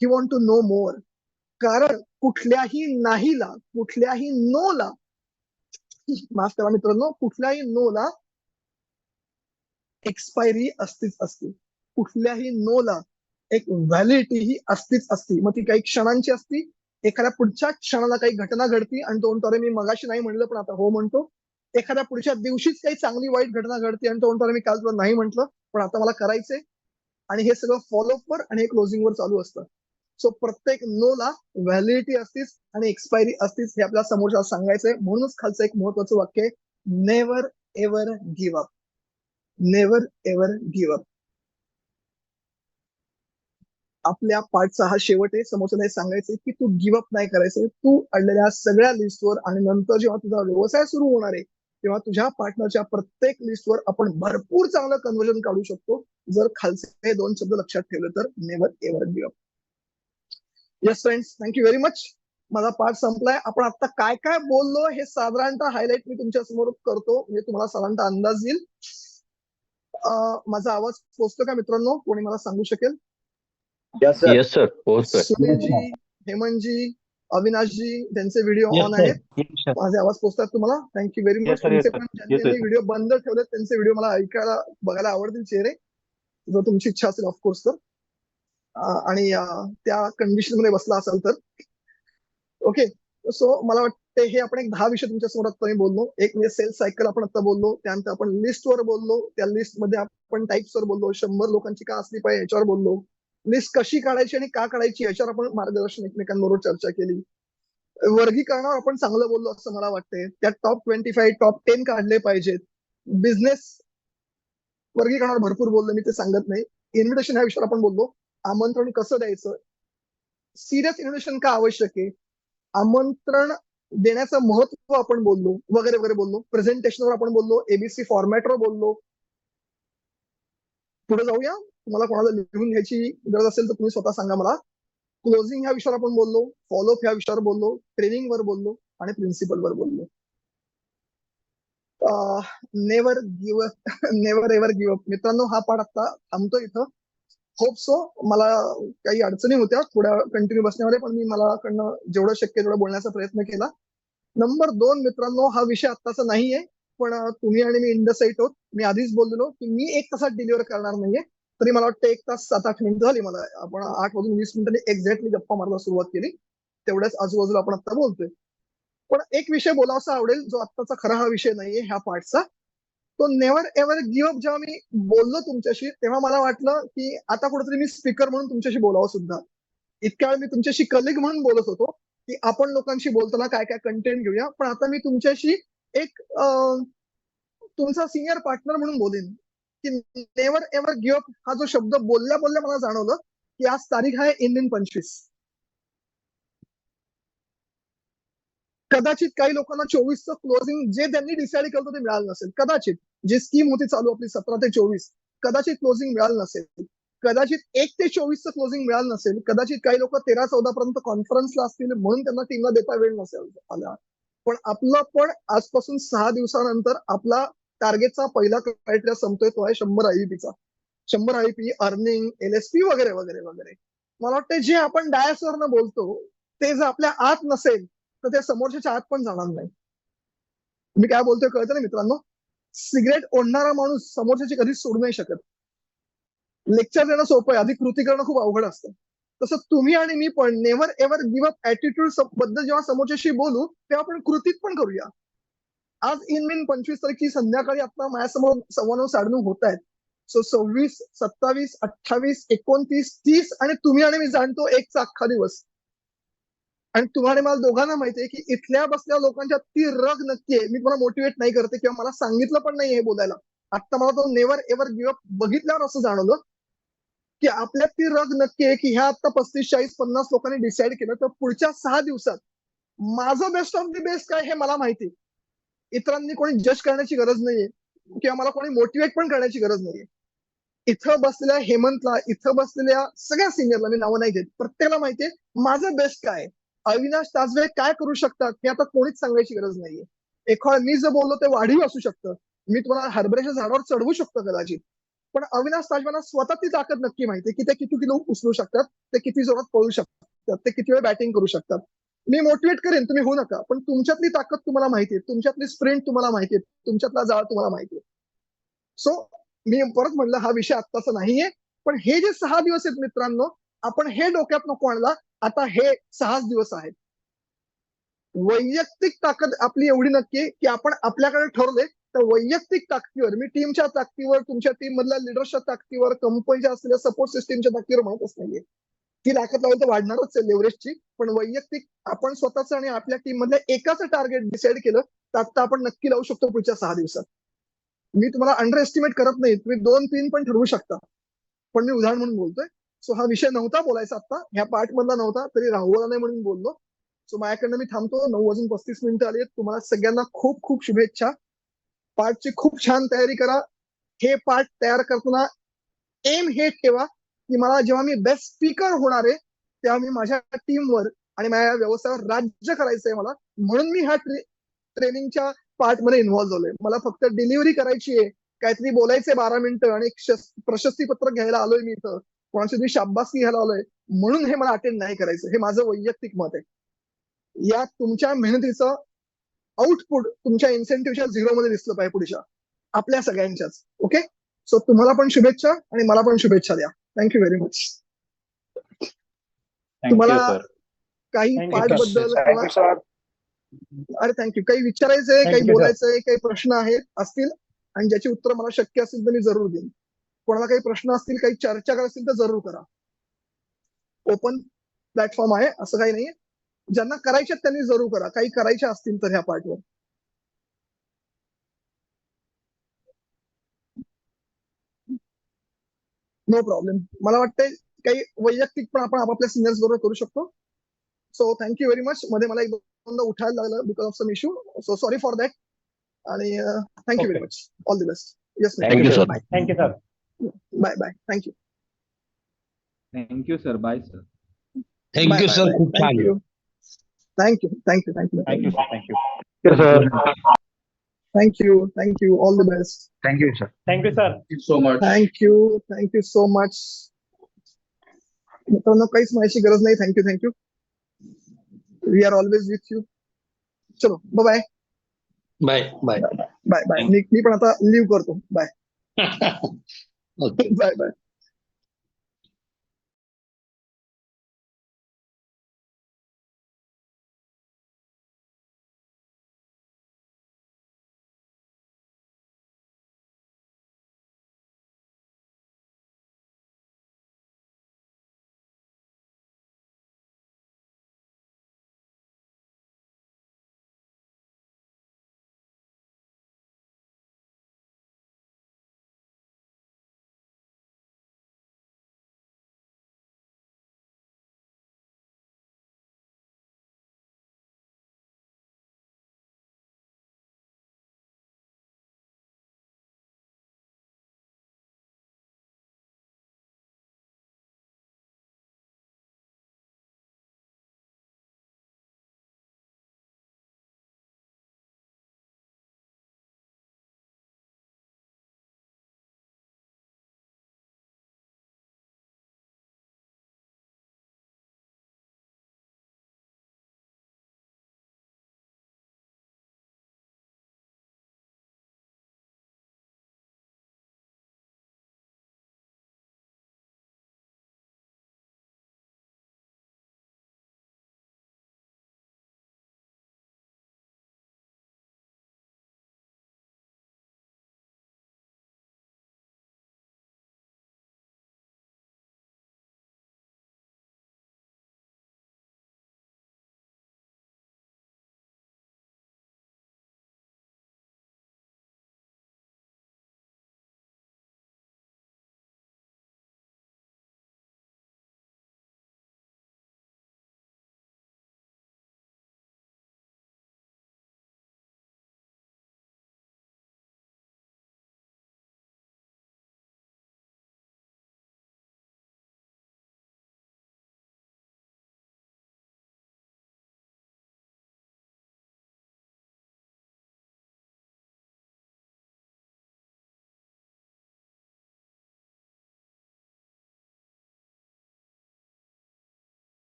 ही वॉन्ट टू नो मोर. कारण कुठल्याही नाहीला, कुठल्याही नो ला, माफ करा मित्रांनो, कुठल्याही नो ला एक्सपायरी असतीच असते. कुठल्याही नो ला एक व्हॅलिडिटी ही असतीच असते. मग ती काही क्षणांची असती, एखाद्या पुढच्या क्षणाला काही घटना घडती आणि तो म्हणतो अरे मी मगाशी नाही म्हणलं पण आता हो म्हणतो. एखाद्या पुढच्या दिवशीच काही चांगली वाईट घटना घडते आणि तो म्हणतो अरे मी काल तुला नाही म्हटलं पण आता मला करायचंय. आणि हे सगळं फॉलोअप वर आणि हे क्लोजिंग वर चालू असतं. सो प्रत्येक नो ला व्हॅलिडिटी असतीच आणि एक्सपायरी असतीच हे आपल्या समोरच्या सांगायचंय. म्हणूनच खालचं एक महत्वाचं वाक्य आहे, never ever give up. Never ever give up. आपल्या पार्टचा हा शेवट आहे. समोरच्याला हे सांगायचंय की तू गिव्ह अप नाही करायचंय. तू अडलेल्या सगळ्या लिस्टवर आणि नंतर जेव्हा तुझा व्यवसाय सुरू होणार आहे तेव्हा तुझ्या पार्टनरच्या प्रत्येक लिस्टवर आपण भरपूर चांगलं कन्व्हर्जन काढू शकतो जर खालचे हे दोन शब्द लक्षात ठेवले तर. Never ever give up. Yes friends, thank you very much. माझा पार्ट संपलाय. आपण आता काय काय बोललो हे साधारणतः हायलाइट मी तुमच्या समोर करतो म्हणजे तुम्हाला साधारणतः अंदाज येईल. माझा आवाज पोहोचतो का मित्रांनो? कोणी मला सांगू शकेल? येस सर, पोहोचतोय. सुनीलजी, हेमंतजी, अविनाशजी, त्यांचे व्हिडिओ Yes, ऑन sir. आहेत. Yes, sir. माझे आवाज पोहोचतात तुम्हाला? Thank you very Yes, much. sir. Yes, तुमचे sir. पण Yes, ज्यांनी sir. व्हिडिओ बंद ठेवलेत त्यांचे व्हिडिओ मला ऐकायला बघायला आवडतील चेहरे, जर तुमची इच्छा असेल ऑफकोर्स तर, आणि त्या कंडिशन मध्ये बसला असाल तर. ओके, सो मला वाटतं हे आपण एक 10 विषय तुमच्या समोर आता मी बोललो. एक म्हणजे सेल्स सायकल आपण आता बोललो, त्यानंतर आपण लिस्टवर बोललो, त्या लिस्ट मध्ये आपण टाईप्सवर बोललो, 100 लोकांची का असली पाहिजे याच्यावर बोललो, लिस्ट कशी काढायची आणि का काढायची याच्यावर आपण मार्गदर्शन एकमेकांबरोबर चर्चा केली. वर्गीकरणावर आपण चांगलं बोललो असं मला वाटतंय. त्यात टॉप 25, टॉप 10 काढले पाहिजेत. बिझनेस वर्गीकरणावर भरपूर बोललो, मी ते सांगत नाही. इन्व्हिटेशन ह्या विषयावर आपण बोललो. आमंत्रण कसं द्यायचं, सिरियस इन्व्हिटेशन का आवश्यक आहे, आमंत्रण देण्याचं महत्व आपण बोललो, वगैरे वगैरे बोललो. प्रेझेंटेशनवर आपण बोललो, एबीसी फॉर्मॅटवर बोललो. पुढे जाऊया. तुम्हाला कोणाला लिहून घ्यायची गरज असेल तर तुम्ही स्वतः सांगा मला. क्लोजिंग ह्या विषयावर आपण बोललो, फॉलोअप ह्या विषयावर बोललो, ट्रेनिंग वर बोललो आणि प्रिन्सिपल वर बोललो. Never give never ever give up. मित्रांनो, हा पाठ आता थांबतो इथं. Hope so. मला काही अडचणी होत्या थोड्या कंटिन्यू बसण्यामध्ये, पण मी मला कडनं जेवढं शक्य तेवढं बोलण्याचा प्रयत्न केला. नंबर 2 मित्रांनो, हा विषय आत्ताचा नाहीये, पण तुम्ही आणि मी इंडसाईट आहोत. मी आधीच बोललेलो की मी 1 तासात डिलिव्हर करणार नाहीये. तरी मला वाटतं 1 तास 7-8 मिनिटं झाली मला. आपण 8:20 एक्झॅक्टली गप्पा मारायला सुरुवात केली. तेवढ्याच आजूबाजूला आपण आता बोलतोय. पण एक विषय बोलावासा आवडेल जो आत्ताचा खरा हा विषय नाहीये ह्या पार्टचा. तो नेव्हर एव्हर गिव्ह अप जेव्हा मी बोललो तुमच्याशी तेव्हा मला वाटलं की आता कुठेतरी मी स्पीकर म्हणून तुमच्याशी बोलावं सुद्धा. इतक्या वेळ मी तुमच्याशी कलिग म्हणून बोलत होतो की आपण लोकांशी बोलताना काय काय कंटेंट घेऊया, पण आता मी तुमच्याशी एक तुमचा सिनियर पार्टनर म्हणून बोलेन की नेव्हर एव्हर गिव्ह अप हा जो शब्द बोलल्या बोलल्या मला जाणवलं की आज तारीख आहे इंडियन 25. कदाचित काही लोकांना 24चं क्लोजिंग जे त्यांनी डिसाईड केलं होतं ते मिळालं नसेल. कदाचित जी स्कीम होती चालू आपली 17 ते 24 कदाचित क्लोजिंग मिळालं नसेल. कदाचित 1 ते 24चं क्लोजिंग मिळालं नसेल. कदाचित काही लोक 13-14 पर्यंत कॉन्फरन्सला असतील म्हणून त्यांना टीमला देता वेळ नसेल आला. पण आपलं पण आजपासून 6 दिवसानंतर आपला टार्गेटचा पहिला क्रायटेरिया संपतोय, तो आहे 100 आयपीचा. 100 आयपी, अर्निंग, एलएसपी वगैरे वगैरे वगैरे. मला वाटतं जे आपण डायसवरनं बोलतो ते जर आपल्या आत नसेल तर ते समोरच्या आत पण जाणार नाही. मी काय बोलतोय कळतं ना मित्रांनो? सिगरेट ओढणारा माणूस समोरच्याची कधीच सोडू नाही शकत. लेक्चर देणं सोपं आहे, आधी कृती करणं खूप अवघड असतं. तसं तुम्ही आणि मी पण never ever give up attitude बद्दल जेव्हा समोरच्याशी बोलू तेव्हा आपण कृतीत पण करूया. आज इन 25 तारखेची संध्याकाळी आता माझ्यासमोर 9:15 होत आहेत. सो 26, 27, 28, 29, 30 आणि तुम्ही आणि मी जाणतो 1चा अख्खा दिवस. आणि तुम्हाला मला दोघांना माहितीये की इथल्या बसलेल्या लोकांच्या ती रग नक्की आहे. मी तुम्हाला मोटिवेट नाही करते किंवा मला सांगितलं पण नाही हे बोलायला. आता मला तो नेव्हर एव्हर गिव्ह अप बघितल्यावर असं जाणवलं की आपल्यात ती रग नक्की आहे की ह्या आता 35-40-50 लोकांनी डिसाईड केलं तर पुढच्या 6 दिवसात माझं बेस्ट ऑफ द बेस्ट काय हे मला माहिती. इतरांनी कोणी जज करण्याची गरज नाहीये किंवा मला कोणी मोटिवेट पण करण्याची गरज नाहीये. इथं बसलेल्या हेमंतला, इथं बसलेल्या सगळ्या सिनियरला, मी नावं नाही घेत, प्रत्येकाला माहितीये माझं बेस्ट काय. अविनाश ताजवे काय करू शकतात हे आता कोणीच सांगायची गरज नाहीये. एखाद मी जे बोललो ते वाढीव असू शकतं. मी तुम्हाला हरभऱ्याच्या झाडावर चढवू शकतो कदाचित, पण अविनाश ताजवेंना स्वतः ती ताकद नक्की माहितीये की ते किती किलो उचलू शकतात, ते किती जोरात पळू शकतात, ते किती वेळ बॅटिंग करू शकतात. मी मोटिवेट करेन, तुम्ही होऊ नका, पण तुमच्यातली ताकद तुम्हाला माहितीये, तुमच्यातली स्प्रिंट तुम्हाला माहितीये, तुमच्यातला जाळ तुम्हाला माहितीये. सो मी परत म्हणलं हा विषय आत्ताचा नाहीये, पण हे जे 6 दिवस आहेत मित्रांनो, आपण हे डोक्यात नको आणला. आता हे 6 दिवस आहेत. वैयक्तिक ताकद आपली एवढी नक्की आहे की आपण आपल्याकडे ठरवले तर वैयक्तिक ताकदीवर, मी टीमच्या ताकदीवर, तुमच्या टीम मधल्या लिडरच्या ताकदीवर, कंपनीच्या असलेल्या सपोर्ट सिस्टीमच्या ताकदीवर म्हणतच नाहीये. ती ताकद लावली तर वाढणारच आहे लेव्हरेजची, पण वैयक्तिक आपण स्वतःच आणि आपल्या टीम मधल्या एकाचं टार्गेट डिसाईड केलं तर आता आपण नक्की लावू शकतो पुढच्या 6 दिवसात. मी तुम्हाला अंडर एस्टिमेट करत नाही, तुम्ही 2-3 पण ठरवू शकता, पण मी उदाहरण म्हणून बोलतोय. सो हा विषय नव्हता बोलायचा आता, ह्या पार्ट मधला नव्हता, तरी राहुला नाही म्हणून बोललो. सो माझ्याकडनं मी थांबतो. 9:35 आली. तुम्हाला सगळ्यांना खूप खूप शुभेच्छा. पार्टची खूप छान तयारी करा. हे पार्ट तयार करताना एम हे ठेवा की मला जेव्हा मी बेस्ट स्पीकर होणार आहे तेव्हा मी माझ्या टीमवर आणि माझ्या व्यवसायावर राज्य करायचंय मला, म्हणून मी ह्या ट्रेनिंगच्या पार्ट मध्ये इन्व्हॉल्व्ह झालोय. मला फक्त डिलिव्हरी करायची आहे, काहीतरी बोलायचंय 12 मिनिटं आणि प्रशस्ती पत्र घ्यायला आलोय मी इथं, कोणाची तरी शाब्बासकी घ्यायला आलोय, म्हणून हे मला अटेंड नाही करायचं. हे माझं वैयक्तिक मत आहे. या तुमच्या मेहनतीचं आउटपुट तुमच्या इन्सेंटिव्हच्या झिरो मध्ये दिसलं पाहिजे पुढच्या आपल्या सगळ्यांच्याच. ओके, सो तुम्हाला पण शुभेच्छा आणि मला पण शुभेच्छा द्या. Thank you very much. तुम्हाला काही पार्ट बद्दल अरे थँक्यू, काही विचारायचंय, काही बोलायचंय, काही प्रश्न आहेत असतील आणि ज्याची उत्तर मला शक्य असतील तर मी जरूर देईन. कोणाला काही प्रश्न असतील, काही चर्चा करायची असतील तर जरूर करा. ओपन प्लॅटफॉर्म आहे, असं काही नाहीये. ज्यांना करायचे त्यांनी जरूर करा, काही करायचे असतील तर ह्या पार्टवर. No problem. मला वाटतंय काही वैयक्तिक पण आपण आपापल्या सिनियर्स बरोबर करू शकतो. So thank you very much. मध्ये मला एक दोनदा उठायला लागलं because of some issue, so sorry for that. आणि thank you very much. All the best. Yes, thank you sir. Thank you sir. Bye bye. Thank you. Thank you sir. Bye sir. Thank you sir. खूप छान. Thank you thank you thank you thank you sir. Thank you. All the best. Thank you sir. Thank you sir. So much. Thank you so much. मित्रांनो काहीच माहिती गरज नाही. Thank you. We R always with you. चलो बाय बाय बाय. बाय. मी पण आता लिव्ह करतो. बाय. ओके. बाय.